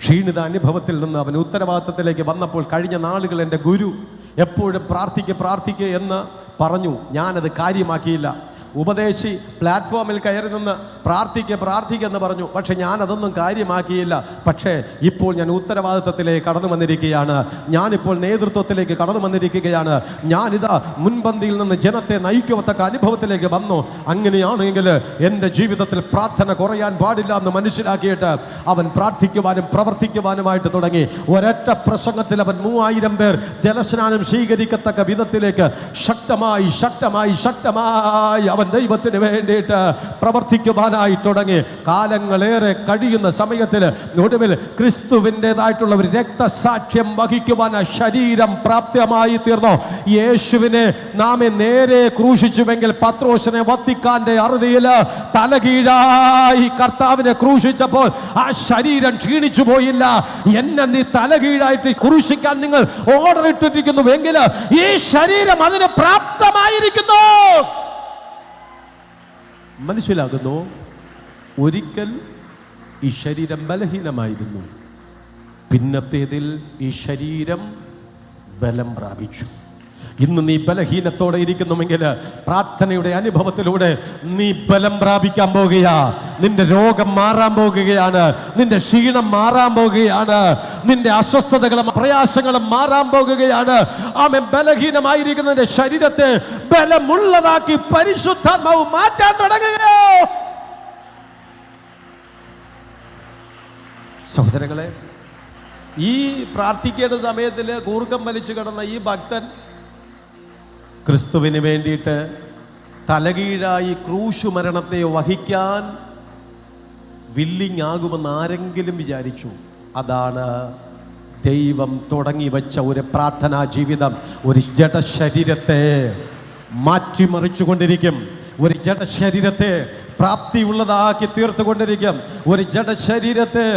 ക്ഷീണിത അനുഭവത്തിൽ നിന്ന് അവൻ ഉത്തരവാദിത്തത്തിലേക്ക് വന്നപ്പോൾ, കഴിഞ്ഞ നാളുകൾ എൻ്റെ ഗുരു എപ്പോഴും പ്രാർത്ഥിക്കുക എന്ന് പറഞ്ഞു. ഞാനത് കാര്യമാക്കിയില്ല. ഉപദേശി പ്ലാറ്റ്ഫോമിൽ കയറി നിന്ന് പ്രാർത്ഥിക്കുക എന്ന് പറഞ്ഞു. പക്ഷെ ഞാനതൊന്നും കാര്യമാക്കിയില്ല. പക്ഷേ ഇപ്പോൾ ഞാൻ ഉത്തരവാദിത്തത്തിലേക്ക് കടന്നു വന്നിരിക്കുകയാണ്. ഞാനിപ്പോൾ നേതൃത്വത്തിലേക്ക് കടന്നു വന്നിരിക്കുകയാണ്. ഞാനിതാ മുൻപന്തിയിൽ നിന്ന് ജനത്തെ നയിക്കത്തക്ക അനുഭവത്തിലേക്ക് വന്നു. അങ്ങനെയാണെങ്കിൽ എൻ്റെ ജീവിതത്തിൽ പ്രാർത്ഥന കുറയാൻ പാടില്ല എന്ന് മനസ്സിലാക്കിയിട്ട് അവൻ പ്രാർത്ഥിക്കുവാനും പ്രവർത്തിക്കുവാനുമായിട്ട് തുടങ്ങി. ഒരൊറ്റ പ്രസംഗത്തിൽ അവൻ 3000 പേർ ജലസ്നാനം സ്വീകരിക്കത്തക്ക വിധത്തിലേക്ക് ശക്തമായി അവൻ ദൈവത്തിന് വേണ്ടിയിട്ട് പ്രവർത്തിക്കുവാനായി തുടങ്ങി. കാലങ്ങളേറെ കഴിയുന്ന സമയത്തിൽ ഒടുവിൽ ക്രിസ്തുവിൻ്റെതായിട്ടുള്ള ഒരു രക്തസാക്ഷ്യം വഹിക്കുവാൻ ശരീരം പ്രാപ്തമായി തീർന്നു. യേശുവിനെ നാം നേരെ ക്രൂശിച്ചുവെങ്കിൽ പത്രോസിനെ വത്തിക്കാന്റെ അറുതിയിൽ തലകീഴായി കർത്താവിനെ ക്രൂശിച്ചപ്പോൾ ആ ശരീരം ക്ഷീണിച്ചു പോയില്ല. എന്നെ നീ തലകീഴായിട്ട് ക്രൂശിക്കാൻ നിങ്ങൾ ഓർഡർ ഇട്ടിരിക്കുന്നുവെങ്കിൽ ഈ ശരീരം അതിന് പ്രാപ്തമായിരിക്കുന്നു. മനസ്സിലാകുന്നു. ഒരിക്കൽ ഈ ശരീരം ബലഹീനമായിരുന്നു. പിന്നത്തേതിൽ ഈ ശരീരം ബലം പ്രാപിച്ചു. ഇന്ന് നീ ബലഹീനത്തോടെ ഇരിക്കുന്നുവെങ്കിൽ പ്രാർത്ഥനയുടെ അനുഭവത്തിലൂടെ നീ ബലം പ്രാപിക്കാൻ പോകുകയാ. നിന്റെ രോഗം മാറാൻ പോകുകയാണ്. നിന്റെ ക്ഷീണം മാറാൻ പോകുകയാണ്. നിന്റെ അസ്വസ്ഥതകളും പ്രയാസങ്ങളും മാറാൻ പോകുകയാണ്. ആമേൻ. ബലഹീനമായിരിക്കുന്ന ശരീരത്തെ ബലമുള്ളതാക്കി പരിശുദ്ധാത്മാവ് മാറ്റാൻ തുടങ്ങുകയോ. സഹോദരങ്ങളെ, ഈ പ്രാർത്ഥിക്കേണ്ട സമയത്തിൽ കൂർക്കം വലിച്ചു കിടന്ന ഈ ഭക്തൻ ക്രിസ്തുവിന് വേണ്ടിയിട്ട് തലകീഴായി ക്രൂശു മരണത്തെ വഹിക്കാൻ വില്ലിങ് ആകുമെന്ന് ആരെങ്കിലും വിചാരിച്ചു? അതാണ് ദൈവം തുടങ്ങി വെച്ച ഒരു പ്രാർത്ഥനാ ജീവിതം. ഒരു ജഡശരീരത്തെ മാറ്റിമറിച്ചുകൊണ്ടിരിക്കും. ഒരു ജഡശരീരത്തെ പ്രാപ്തിയുള്ളതാക്കി തീർത്തുകൊണ്ടിരിക്കും. ഒരു ജഡശരീരത്തെ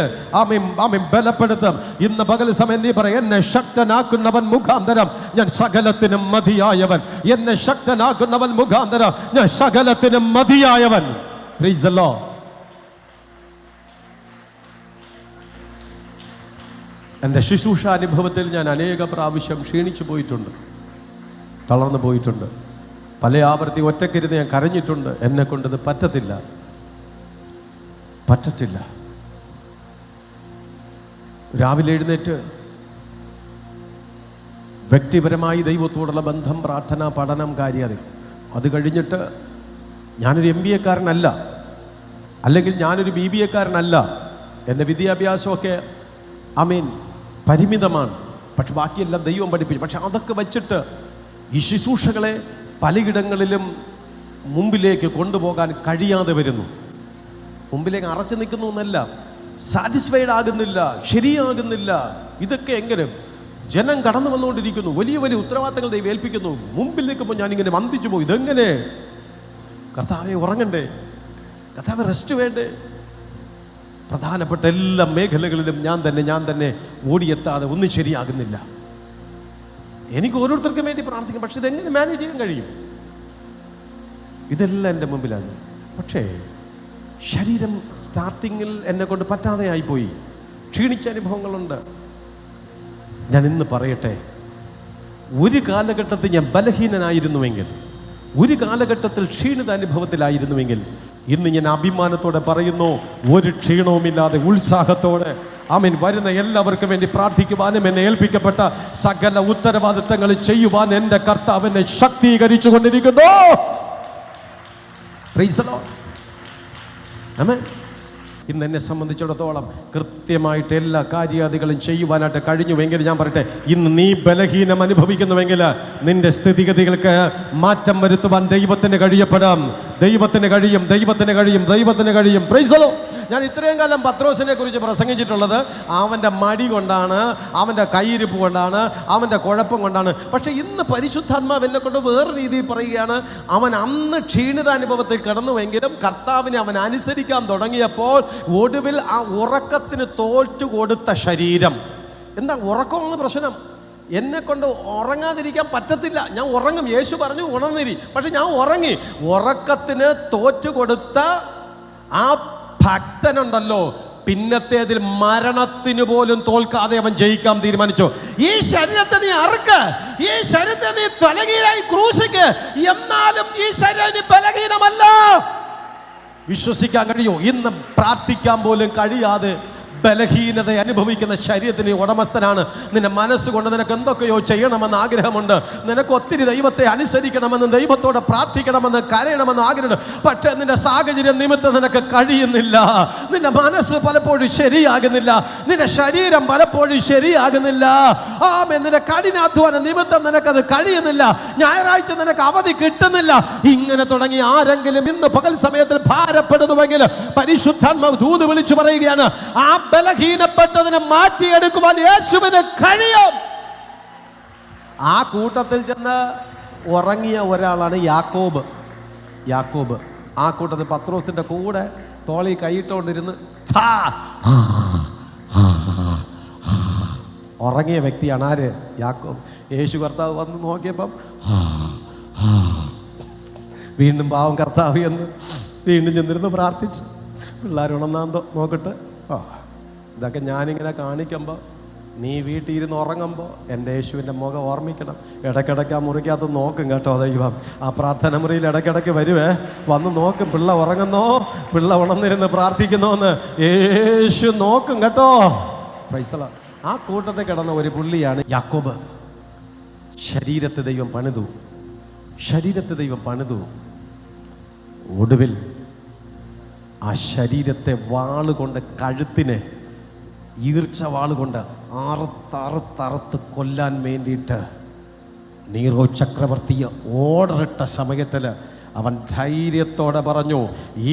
ബലപ്പെടുത്തും. ഇന്ന് പകൽ സമയം നീ പറയും, എന്നെ ശക്തനാക്കുന്നവൻ മുഖാന്തരം ഞാൻ സകലത്തിനും മതിയായവൻ. എന്നെ ശക്തനാക്കുന്നവൻ മുഖാന്തരം ഞാൻ സകലത്തിനും മതിയായവൻ. Praise the lord. എൻ്റെ ശുശ്രൂഷാനുഭവത്തിൽ ഞാൻ അനേക പ്രാവശ്യം ക്ഷീണിച്ചു പോയിട്ടുണ്ട്, തളർന്നു പോയിട്ടുണ്ട്. പല ആവർത്തി ഒറ്റക്കിരുന്ന് ഞാൻ കരഞ്ഞിട്ടുണ്ട്. എന്നെ കൊണ്ടത് പറ്റത്തില്ല. രാവിലെ എഴുന്നേറ്റ് വ്യക്തിപരമായി ദൈവത്തോടുള്ള ബന്ധം, പ്രാർത്ഥന, പഠനം, കാര്യാതി. അത് കഴിഞ്ഞിട്ട് ഞാനൊരു MBA കാരനല്ല, അല്ലെങ്കിൽ ഞാനൊരു BBA കാരനല്ല. എൻ്റെ വിദ്യാഭ്യാസമൊക്കെ പരിമിതമാണ്. പക്ഷെ ബാക്കിയെല്ലാം ദൈവം പഠിപ്പിച്ചു. പക്ഷെ അതൊക്കെ വെച്ചിട്ട് ഈ ശുശ്രൂഷകളെ പലയിടങ്ങളിലും മുമ്പിലേക്ക് കൊണ്ടുപോകാൻ കഴിയാതെ വരുന്നു. മുമ്പിലേക്ക് അറച്ചു നിൽക്കുന്നു എന്നല്ല, സാറ്റിസ്ഫൈഡ് ആകുന്നില്ല, ശരിയാകുന്നില്ല. ഇതൊക്കെ എങ്ങനെ? ജനം കടന്നു വന്നുകൊണ്ടിരിക്കുന്നു, വലിയ വലിയ ഉത്തരവാദിത്തങ്ങൾ ദൈവം ഏൽപ്പിക്കുന്നു. മുമ്പിൽ നിൽക്കുമ്പോൾ ഞാനിങ്ങനെ വന്ദിച്ചു പോയി, ഇതെങ്ങനെ? കർത്താവെ ഉറങ്ങണ്ടേ? കർത്താവെ റെസ്റ്റ് വേണ്ടേ? പ്രധാനപ്പെട്ട എല്ലാ മേഖലകളിലും ഞാൻ തന്നെ ഓടിയെത്താതെ ഒന്നും ശരിയാകുന്നില്ല. എനിക്ക് ഓരോരുത്തർക്കും വേണ്ടി പ്രാർത്ഥിക്കും, പക്ഷെ ഇതെങ്ങനെ മാനേജ് ചെയ്യാൻ കഴിയും? ഇതെല്ലാം എൻ്റെ മുമ്പിലാണ്. പക്ഷേ ശരീരം സ്റ്റാർട്ടിങ്ങിൽ എന്നെ കൊണ്ട് പറ്റാതെ ആയിപ്പോയി, ക്ഷീണിച്ച അനുഭവങ്ങളുണ്ട്. ഞാൻ ഇന്ന് പറയട്ടെ, ഒരു കാലഘട്ടത്തിൽ ഞാൻ ബലഹീനനായിരുന്നുവെങ്കിൽ, ഒരു കാലഘട്ടത്തിൽ ക്ഷീണിത അനുഭവത്തിലായിരുന്നുവെങ്കിൽ, ഇന്ന് ഞാൻ അഭിമാനത്തോടെ പറയുന്നു, ഒരു ക്ഷീണവുമില്ലാതെ ഉത്സാഹത്തോടെ ആമേൻ വരുന്ന എല്ലാവർക്കും വേണ്ടി പ്രാർത്ഥിക്കുവാനും എന്നെ ഏൽപ്പിക്കപ്പെട്ട സകല ഉത്തരവാദിത്തങ്ങൾ ചെയ്യുവാൻ എൻ്റെ കർത്താവ് എന്നെ ശക്തീകരിച്ചു കൊണ്ടിരിക്കുന്നു. Praise the lord. ആമേൻ. ഇന്ന് എന്നെ സംബന്ധിച്ചിടത്തോളം കൃത്യമായിട്ട് എല്ലാ കാര്യാദികളും ചെയ്യുവാനായിട്ട് കഴിഞ്ഞുവെങ്കിൽ ഞാൻ പറയട്ടെ, ഇന്ന് നീ ബലഹീനം അനുഭവിക്കുന്നുവെങ്കിൽ നിന്റെ സ്ഥിതിഗതികൾക്ക് മാറ്റം വരുത്തുവാൻ ദൈവത്തിന് കഴിയപ്പെടാം. ദൈവത്തിന് കഴിയും. Price the Lord. ഞാൻ ഇത്രയും കാലം പത്രോസിനെ കുറിച്ച് പ്രസംഗിച്ചിട്ടുള്ളത് അവൻ്റെ മടി കൊണ്ടാണ്, അവൻ്റെ കയ്യിരിപ്പ് കൊണ്ടാണ്, അവൻ്റെ കുഴപ്പം കൊണ്ടാണ്. പക്ഷേ ഇന്ന് പരിശുദ്ധാത്മാവ് എന്നെ കൊണ്ട് വേറെ രീതിയിൽ പറയുകയാണ്, അവൻ അന്ന് ക്ഷീണിതാനുഭവത്തിൽ കിടന്നുവെങ്കിലും കർത്താവിനെ അവൻ അനുസരിക്കാൻ തുടങ്ങിയപ്പോൾ ഒടുവിൽ ആ ഉറക്കത്തിന് തോറ്റു കൊടുത്ത ശരീരം. എന്താ ഉറക്കമാണ് പ്രശ്നം? എന്നെ കൊണ്ട് ഉറങ്ങാതിരിക്കാൻ പറ്റത്തില്ല. ഞാൻ ഉറങ്ങും, യേശു പറഞ്ഞു ഉണർന്നിരി, പക്ഷെ ഞാൻ ഉറങ്ങി. ഉറക്കത്തിന് തോറ്റു കൊടുത്ത ആ ഭക്തനുണ്ടല്ലോ, പിന്നത്തേതിൽ മരണത്തിന് പോലും തോൽക്കാതെ അവൻ ജയിക്കാൻ തീരുമാനിച്ചു. ഈ ശരീരത്തെ നീ അറുക്ക്, ഈ ശരീരത്തെ നീ തലകീഴായി ക്രൂശിക്ക്, എന്നാലും ഈ ശരീരം ബലഹീനമല്ല. വിശ്വസിക്കാൻ കഴിയോ? ഇന്ന് പ്രാർത്ഥിക്കാൻ പോലും കഴിയാതെ ബലഹീനത അനുഭവിക്കുന്ന ശരീരത്തിന് ഉടമസ്ഥനാണ്. നിന്റെ മനസ്സുകൊണ്ട് നിനക്ക് എന്തൊക്കെയോ ചെയ്യണമെന്ന് ആഗ്രഹമുണ്ട്, നിനക്ക് ഒത്തിരി ദൈവത്തെ അനുസരിക്കണമെന്ന്, ദൈവത്തോട് പ്രാർത്ഥിക്കണമെന്ന്, കരയണമെന്ന് ആഗ്രഹമുണ്ട്. പക്ഷേ നിന്റെ സാഹചര്യം നിമിത്തം നിനക്ക് കഴിയുന്നില്ല. നിന്റെ മനസ്സ് പലപ്പോഴും ശരിയാകുന്നില്ല, നിന്റെ ശരീരം പലപ്പോഴും ശരിയാകുന്നില്ല. നിന്റെ കഠിനാധ്വാന നിമിത്തം നിനക്കത് കഴിയുന്നില്ല. ഞായറാഴ്ച നിനക്ക് അവധി കിട്ടുന്നില്ല. ഇങ്ങനെ തുടങ്ങി ആരെങ്കിലും ഇന്ന് പകൽ സമയത്തിൽ ഭാരപ്പെടുന്നുവെങ്കിൽ പരിശുദ്ധാത്മാവ് ദൂത് വിളിച്ചു പറയുകയാണ്, ആ ബലഹീനപ്പെട്ടതിനെ മാറ്റിയെടുക്കുവാൻ യേശുവിന് കഴിയും. ആ കൂട്ടത്തിൽ ചെന്ന് ഉറങ്ങിയ ഒരാളാണ് യാക്കോബ്. ആ കൂട്ടത്തിൽ പത്രോസിന്റെ കൂടെ തോളി കൈയിട്ടുകൊണ്ടിരുന്ന് ഉറങ്ങിയ വ്യക്തിയാണ് ആര്? യാക്കോബ്. യേശു കർത്താവ് വന്ന് നോക്കിയപ്പം വീണ്ടും പാവം കർത്താവ് എന്ന് വീണ്ടും ചെന്നിരുന്ന് പ്രാർത്ഥിച്ചു. പിള്ളേരുണന്നാന്തോ നോക്കട്ടെ. ഇതൊക്കെ ഞാനിങ്ങനെ കാണിക്കുമ്പോൾ നീ വീട്ടിലിരുന്ന് ഉറങ്ങുമ്പോൾ എൻ്റെ യേശുവിൻ്റെ മുഖം ഓർമ്മിക്കണം. ഇടയ്ക്കിടയ്ക്ക് ആ മുറിക്കകത്ത് നോക്കും കേട്ടോ ദൈവം. ആ പ്രാർത്ഥന മുറിയിൽ ഇടയ്ക്കിടയ്ക്ക് വരുവേ, വന്ന് നോക്കും പിള്ള ഉറങ്ങുന്നോ, പിള്ള ഉണർന്നിരുന്ന് പ്രാർത്ഥിക്കുന്നോന്ന് യേശു നോക്കും കേട്ടോ. Price the Lord. ആ കൂട്ടത്തിൽ കിടന്ന ഒരു പുള്ളിയാണ് യാക്കോബ്. ശരീരത്തെ ദൈവം പണിതു. ഒടുവിൽ ആ ശരീരത്തെ വാളുകൊണ്ട്, കഴുത്തിനെ ഈർച്ച വാളുകൊണ്ട് അറുത്തറുത്തറുത്ത് കൊല്ലാൻ വേണ്ടിയിട്ട് നീറോ ചക്രവർത്തിയെ ഓർഡറിട്ട സമയത്തിൽ അവൻ ധൈര്യത്തോടെ പറഞ്ഞു,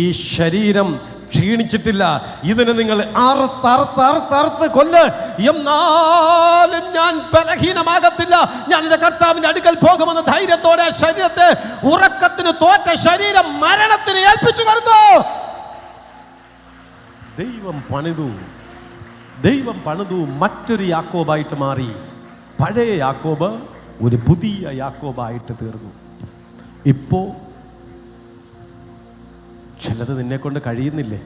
ഈ ശരീരം ക്ഷീണിച്ചിട്ടില്ല, ഇതിന് നിങ്ങൾ അറുത്തറുത്തറുത്തറുത്ത് കൊല്ല്, എന്നാലും ഞാൻ ബലഹീനമാകത്തില്ല. ഞാൻ എൻ്റെ കർത്താവിൻ്റെ അടുക്കൽ പോകുമെന്ന് ധൈര്യത്തോടെ ശരീരത്തെ, ഉറക്കത്തിന് തോറ്റ ശരീരം മരണത്തിന് ഏൽപ്പിച്ചു കൊടുത്തു. ദൈവം പണിതു മറ്റൊരു യാക്കോബായിട്ട് മാറി. പഴയ യാക്കോബ് ഒരു പുതിയ യാക്കോബായിട്ട് തീർന്നു. ഇപ്പോ ചിലത് നിന്നെ കൊണ്ട് കഴിയുന്നില്ലേ?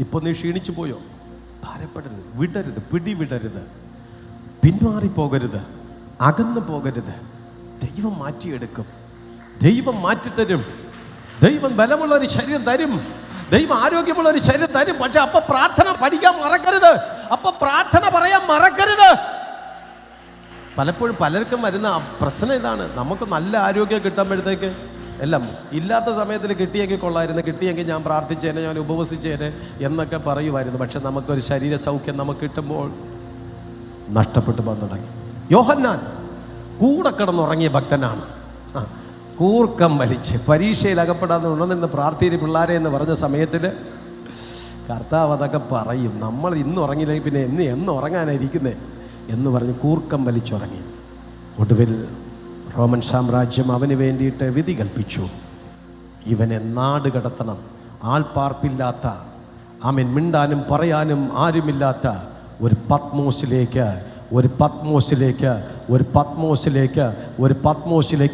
ഇപ്പൊ നീ ക്ഷീണിച്ചു പോയോ? ഭാരപ്പെടരുത്, വിടരുത്, പിടിവിടരുത്, പിന്മാറിപ്പോകരുത്, അകന്നു പോകരുത്. ദൈവം മാറ്റിയെടുക്കും, ദൈവം മാറ്റിത്തരും. ദൈവം ബലമുള്ള ഒരു ശരീരം തരും, ദൈവം ആരോഗ്യമുള്ള ഒരു ശരീരം തരും. പക്ഷെ അപ്പൊ പ്രാർത്ഥന പഠിക്കാൻ മറക്കരുത്, അപ്പൊ പ്രാർത്ഥന പറയാൻ മറക്കരുത്. പലപ്പോഴും പലർക്കും വരുന്ന പ്രശ്നം ഇതാണ്, നമുക്ക് നല്ല ആരോഗ്യം കിട്ടുമ്പോഴത്തേക്ക് എല്ലാം ഇല്ലാത്ത സമയത്തിൽ കിട്ടിയെങ്കിൽ കൊള്ളായിരുന്നു, കിട്ടിയെങ്കിൽ ഞാൻ പ്രാർത്ഥിച്ചേനെ, ഞാൻ ഉപവസിച്ചേനെ എന്നൊക്കെ പറയുമായിരുന്നു. പക്ഷെ നമുക്കൊരു ശരീര സൗഖ്യം നമുക്ക് കിട്ടുമ്പോൾ നഷ്ടപ്പെട്ടു പോകാൻ തുടങ്ങി. കൂടെ കിടന്നുറങ്ങിയ ഭക്തനാണ്. കൂർക്കം വലിച്ച് പരീക്ഷയിൽ അകപ്പെടാതെ ഉണർന്നിന്ന് പ്രാർത്ഥിരി പിള്ളേരെ എന്ന് പറഞ്ഞ സമയത്തിൽ കർത്താവ് അതൊക്കെ പറയും. നമ്മൾ ഇന്ന് ഉറങ്ങിയില്ലെങ്കിൽ പിന്നെ എന്ന് ഉറങ്ങാനായിരിക്കുന്നേ എന്ന് പറഞ്ഞ് കൂർക്കം വലിച്ചുറങ്ങി. ഒടുവിൽ റോമൻ സാമ്രാജ്യം അവന് വേണ്ടിയിട്ട് വിധി കൽപ്പിച്ചു. ഇവനെ നാട് കടത്തണം. ആൾപ്പാർപ്പില്ലാത്ത, ആമേൻ, മിണ്ടാനും പറയാനും ആരുമില്ലാത്ത ഒരു പത്മോസിലേക്ക്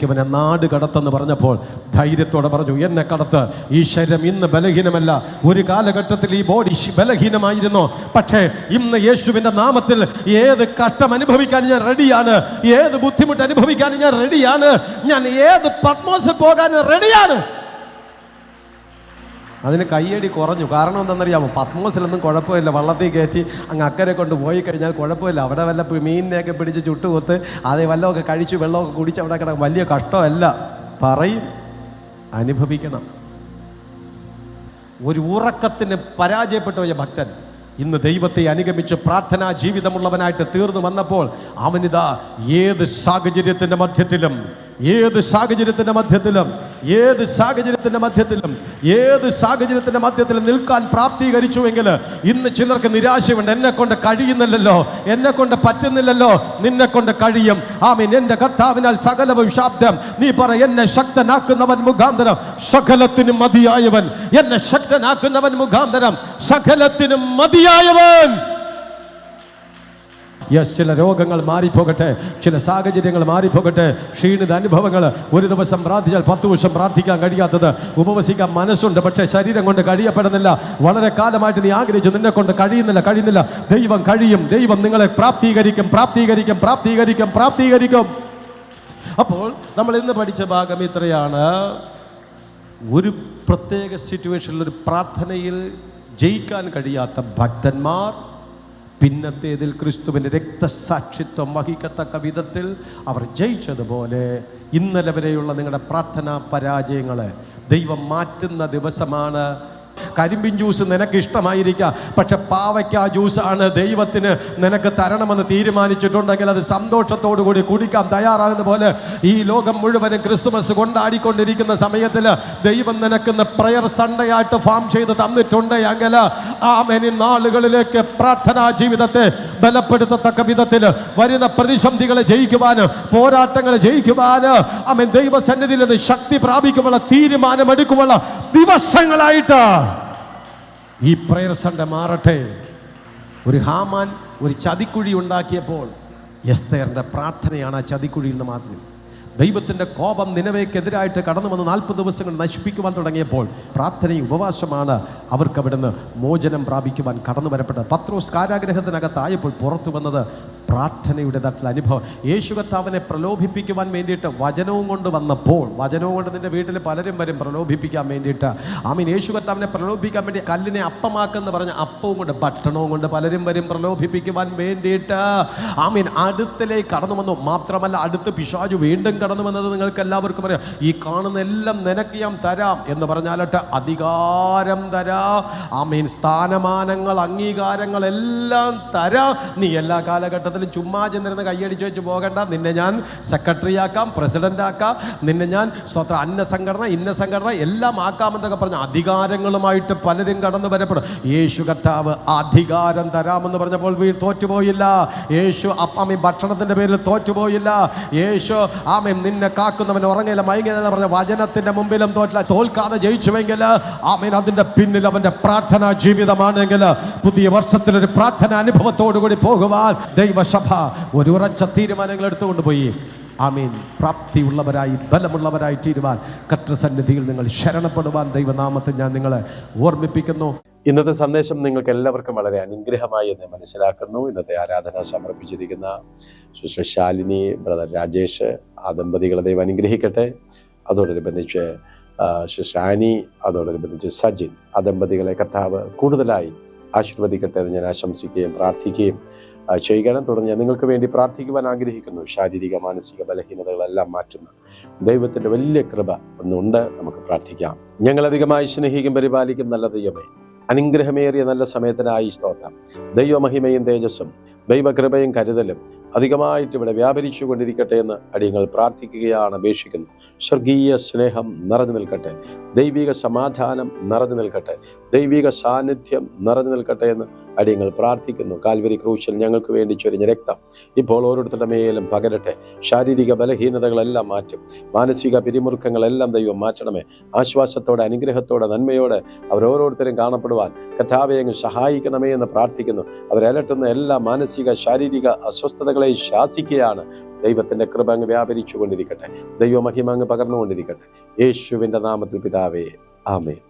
ഇവനെ നാട് കടത്തെന്ന് പറഞ്ഞപ്പോൾ ധൈര്യത്തോടെ പറഞ്ഞു, എന്നെ കടത്ത്. ഈ ശരീരം ഇന്ന് ബലഹീനമല്ല. ഒരു കാലഘട്ടത്തിൽ ഈ ബോഡി ബലഹീനമായിരുന്നു. പക്ഷേ ഇന്ന് യേശുവിൻ്റെ നാമത്തിൽ ഏത് കഷ്ടം അനുഭവിക്കാൻ ഞാൻ റെഡിയാണ്, ഏത് ബുദ്ധിമുട്ട് അനുഭവിക്കാൻ ഞാൻ റെഡിയാണ്, ഞാൻ ഏത് പത്മോസിൽ പോകാൻ റെഡിയാണ്. അതിന് കയ്യടി കുറഞ്ഞു. കാരണം എന്താണെന്നറിയാമോ? പത്മോസിലൊന്നും കുഴപ്പമില്ല, വള്ളത്തിൽ കയറ്റി അങ്ങ് അക്കരെ കൊണ്ട് പോയി കഴിഞ്ഞാൽ കുഴപ്പമില്ല. അവിടെ വല്ല മീനിനെയൊക്കെ പിടിച്ച് ചുട്ടുകൊത്ത് അതേ വല്ലതൊക്കെ കഴിച്ച് വെള്ളമൊക്കെ കുടിച്ച് അവിടെ കിടക്കും. വലിയ കഷ്ടമല്ല. പറയും, അനുഭവിക്കണം. ഒരു ഉറക്കത്തിന് പരാജയപ്പെട്ട ഒരു ഭക്തൻ ഇന്ന് ദൈവത്തെ അനുഗമിച്ച് പ്രാർത്ഥനാ ജീവിതമുള്ളവനായിട്ട് തീർന്നു വന്നപ്പോൾ അവനിതാ ഏത് സാഹചര്യത്തിൻ്റെ മധ്യത്തിലും നിൽക്കാൻ പ്രാപ്തീകരിച്ചുവെങ്കിൽ ഇന്ന് ചിലർക്ക് നിരാശയുണ്ട്. എന്നെ കൊണ്ട് കഴിയുന്നില്ലല്ലോ, എന്നെ കൊണ്ട് പറ്റുന്നില്ലല്ലോ. നിന്നെ കൊണ്ട് കഴിയും. ആമേൻ. എൻ്റെ കർത്താവിനാൽ സകലവും ശബ്ദം. നീ പറ, എന്നെ ശക്തനാക്കുന്നവൻ മുഖാന്തരം സകലത്തിനും മതിയായവൻ. എന്നെ ശക്തനാക്കുന്നവൻ മുഖാന്തരം സകലത്തിനും മതിയായവൻ. ചില രോഗങ്ങൾ മാറിപ്പോകട്ടെ, ചില സാഹചര്യങ്ങൾ മാറിപ്പോകട്ടെ, ക്ഷീണിത അനുഭവങ്ങൾ. ഒരു ദിവസം പ്രാർത്ഥിച്ചാൽ 10 ദിവസം പ്രാർത്ഥിക്കാൻ കഴിയാത്തത്, ഉപവസിക്കാൻ മനസ്സുണ്ട് പക്ഷേ ശരീരം കൊണ്ട് കഴിയപ്പെടുന്നില്ല. വളരെ കാലമായിട്ട് നീ ആഗ്രഹിച്ചു, നിന്നെ കൊണ്ട് കഴിയുന്നില്ല. ദൈവം കഴിയും. ദൈവം നിങ്ങളെ പ്രാപ്തീകരിക്കും. അപ്പോൾ നമ്മൾ ഇന്ന് പഠിച്ച ഭാഗം ഇത്രയാണ്. ഒരു പ്രത്യേക സിറ്റുവേഷനിൽ, ഒരു പ്രാർത്ഥനയിൽ ജയിക്കാൻ കഴിയാത്ത ഭക്തന്മാർ പിന്നത്തേതിൽ ക്രിസ്തുവിൻ്റെ രക്തസാക്ഷിത്വം വഹിക്കത്തക്ക വിധത്തിൽ അവർ ജയിച്ചതുപോലെ ഇന്നലെ വരെയുള്ള നിങ്ങളുടെ പ്രാർത്ഥനാ പരാജയങ്ങളെ ദൈവം മാറ്റുന്ന ദിവസമാണ്. കരിമ്പിൻ ജ്യൂസ് നിനക്ക് ഇഷ്ടമായിരിക്കാം, പക്ഷെ പാവയ്ക്ക ജ്യൂസാണ് ദൈവത്തിന് നിനക്ക് തരണമെന്ന് തീരുമാനിച്ചിട്ടുണ്ടെങ്കിൽ അത് സന്തോഷത്തോടു കൂടി കുടിക്കാൻ തയ്യാറാകുന്ന പോലെ ഈ ലോകം മുഴുവനും ക്രിസ്തുമസ് കൊണ്ടാടിക്കൊണ്ടിരിക്കുന്ന സമയത്തിൽ ദൈവം നിനക്കുന്ന പ്രയർ സൺഡേ ആയിട്ട് ഫാം ചെയ്ത് തന്നിട്ടുണ്ട് എങ്കിൽ ആമേൻ, നാളുകളിലേക്ക് പ്രാർത്ഥനാ ജീവിതത്തെ ബലപ്പെടുത്തത്തക്ക വിധത്തിൽ വരുന്ന പ്രതിസന്ധികളെ ജയിക്കുവാന്, പോരാട്ടങ്ങളെ ജയിക്കുവാന്, ആമേൻ, ദൈവസന്നിധിയിൽ നിന്ന് ശക്തി പ്രാപിക്കുവാനുള്ള തീരുമാനമെടുക്കുവാനുള്ള ദിവസങ്ങളായിട്ട് ഈ പ്രയർ സൺഡേ മാറട്ടെ. ഒരു ഹാമാൻ ഒരു ചതിക്കുഴി ഉണ്ടാക്കിയപ്പോൾ എസ്തേറിൻ്റെ പ്രാർത്ഥനയാണ് ആ ചതിക്കുഴിയിൽ നിന്ന് മാറ്റി. ദൈവത്തിൻ്റെ കോപം നിനവേക്കെതിരായിട്ട് കടന്നു വന്ന് 40 ദിവസങ്ങൾ നശിപ്പിക്കുവാൻ തുടങ്ങിയപ്പോൾ പ്രാർത്ഥനയും ഉപവാസമാണ് അവർക്ക് അവിടുന്ന് മോചനം പ്രാപിക്കുവാൻ കടന്നു വരപ്പെട്ടത്. പത്രോസ് കാരാഗ്രഹത്തിനകത്തായപ്പോൾ പുറത്തു വന്നത് പ്രാർത്ഥനയുടേതായിട്ടുള്ള അനുഭവം. യേശു കർത്താവിനെ പ്രലോഭിപ്പിക്കുവാൻ വേണ്ടിയിട്ട് വചനവും കൊണ്ട് വന്നപ്പോൾ, വചനവും കൊണ്ട് നിൻ്റെ വീട്ടിൽ പലരും വരും പ്രലോഭിപ്പിക്കാൻ വേണ്ടിയിട്ട്. ആമീൻ. യേശു കർത്താവിനെ പ്രലോഭിപ്പിക്കാൻ വേണ്ടി കല്ലിനെ അപ്പമാക്കെന്ന് പറഞ്ഞ അപ്പവും കൊണ്ട് ഭക്ഷണവും കൊണ്ട് പലരും വരും പ്രലോഭിപ്പിക്കുവാൻ വേണ്ടിയിട്ട്. ആമീൻ. അടുത്തിലേക്ക് കടന്നു വന്നു. മാത്രമല്ല അടുത്ത് പിശാചു വീണ്ടും കടന്നു വന്നത് നിങ്ങൾക്ക് എല്ലാവർക്കും അറിയാം. ഈ കാണുന്ന എല്ലാം നിനക്ക് ഞാൻ തരാം എന്ന് പറഞ്ഞാലട്ട് അധികാരം തരാം. ആമീൻ. സ്ഥാനമാനങ്ങൾ, അംഗീകാരങ്ങൾ എല്ലാം തരാം. നീ എല്ലാ കാലഘട്ടത്തിലും ചുമ്മാ ചെന്നിരുന്ന് കൈയടിച്ച് വെച്ച് പോകണ്ട. നിന്നെ ഞാൻ സെക്രട്ടറി ആക്കാം, പ്രസിഡന്റ് ആക്കാം, നിന്നെ ഞാൻ സ്വത്ര ഇന്ന സംഘടന എല്ലാം ആക്കാമെന്നൊക്കെ പറഞ്ഞ അധികാരങ്ങളുമായിട്ട് പലരും കടന്നു വരപ്പെടും. യേശു കർത്താവ് അധികാരം തരാമെന്ന് പറഞ്ഞപ്പോൾ തോറ്റുപോയില്ല. യേശു ആമീൻ ഭക്ഷണത്തിന്റെ പേരിൽ തോറ്റുപോയില്ല. യേശു ആമീൻ നിന്നെ കാക്കുന്നവൻ ഉറങ്ങില്ല മയങ്ങില്ല പറഞ്ഞ വചനത്തിന്റെ മുമ്പിലും തോൽക്കാതെ ജയിച്ചുവെങ്കിൽ ആമീൻ അതിന്റെ പിന്നിൽ അവന്റെ പ്രാർത്ഥനാ ജീവിതമാണെങ്കിൽ പുതിയ വർഷത്തിൽ ഒരു പ്രാർത്ഥന അനുഭവത്തോടുകൂടി പോകുവാൻ ദൈവസഭ ഒരു ഉറച്ച തീരുമാനങ്ങൾ എടുത്തുകൊണ്ട് പോയി. ആമീൻ. പ്രാപ്തിയുള്ളവരായി ബലമുള്ളവരായി തീരുവാൻ കർത്തൃസന്നിധിയിൽ നിങ്ങൾ ശരണപ്പെടുവാൻ ദൈവനാമത്തിൽ ഞാൻ നിങ്ങളെ ഓർമ്മിപ്പിക്കുന്നു. ഇന്നത്തെ സന്ദേശം നിങ്ങൾക്ക് എല്ലാവർക്കും വളരെ അനുഗ്രഹമായി എന്ന് മനസ്സിലാക്കുന്നു. ഇന്നത്തെ ആരാധന സമർപ്പിച്ചിരിക്കുന്ന സിസ്റ്റർ ശാലിനി, ബ്രദർ രാജേഷ്, ആ ദമ്പതികളെ ദൈവം അനുഗ്രഹിക്കട്ടെ. അതോടനുബന്ധിച്ച് സിസ്റ്റർ ആനി, അതോടനുബന്ധിച്ച് സജിൻ, ആ ദമ്പതികളെ കർത്താവ് കൂടുതലായി ആശീർവദിക്കട്ടെ എന്ന് ഞാൻ ആശംസിക്കുകയും പ്രാർത്ഥിക്കുകയും ചെയ്യണം. തുടർന്ന് നിങ്ങൾക്ക് വേണ്ടി പ്രാർത്ഥിക്കുവാൻ ആഗ്രഹിക്കുന്നു. ശാരീരിക മാനസിക ബലഹീനതകളെല്ലാം മാറ്റുന്ന ദൈവത്തിൻ്റെ വലിയ കൃപ ഒന്നുണ്ട്. നമുക്ക് പ്രാർത്ഥിക്കാം. ഞങ്ങളധികമായി സ്നേഹിക്കും പരിപാലിക്കും നല്ല ദൈവമേ, അനുഗ്രഹമേറിയ നല്ല സമയത്തിനായി സ്തോത്രം. ദൈവമഹിമയും തേജസ്സും ദൈവകൃപയും കരുതലും അധികമായിട്ട് ഇവിടെ വ്യാപരിച്ചു കൊണ്ടിരിക്കട്ടെ എന്ന് അടിയങ്ങൾ പ്രാർത്ഥിക്കുകയാണ്, അപേക്ഷിക്കുന്നു. സ്വർഗീയ സ്നേഹം നിറഞ്ഞു നിൽക്കട്ടെ, ദൈവിക സമാധാനം നിറഞ്ഞു നിൽക്കട്ടെ, ദൈവിക സാന്നിധ്യം നിറഞ്ഞു നിൽക്കട്ടെ എന്ന് അടിയങ്ങൾ പ്രാർത്ഥിക്കുന്നു. കാൽവരി ക്രൂശിൽ ഞങ്ങൾക്ക് വേണ്ടി ചൊരിഞ്ഞ രക്തം ഇപ്പോൾ ഓരോരുത്തരുടെ മേലും പകരട്ടെ. ശാരീരിക ബലഹീനതകളെല്ലാം മാറ്റും, മാനസിക പിരിമുറുക്കങ്ങളെല്ലാം ദൈവം മാറ്റണമേ. ആശ്വാസത്തോടെ, അനുഗ്രഹത്തോടെ, നന്മയോടെ അവരോരോരുത്തരും കാണപ്പെടുവാൻ കർത്താവേ അങ്ങ് സഹായിക്കണമേ എന്ന് പ്രാർത്ഥിക്കുന്നു. അവരലട്ടുന്ന എല്ലാ മാനസിക ശാരീരിക അസ്വസ്ഥതകളെ ശാസിക്കുകയാണ്. ദൈവത്തിൻ്റെ കൃപ അങ്ങ് വ്യാപരിച്ചു കൊണ്ടിരിക്കട്ടെ, ദൈവമഹിമ അങ്ങ് പകർന്നുകൊണ്ടിരിക്കട്ടെ. യേശുവിൻ്റെ നാമത്തിൽ പിതാവേ, ആമേൻ.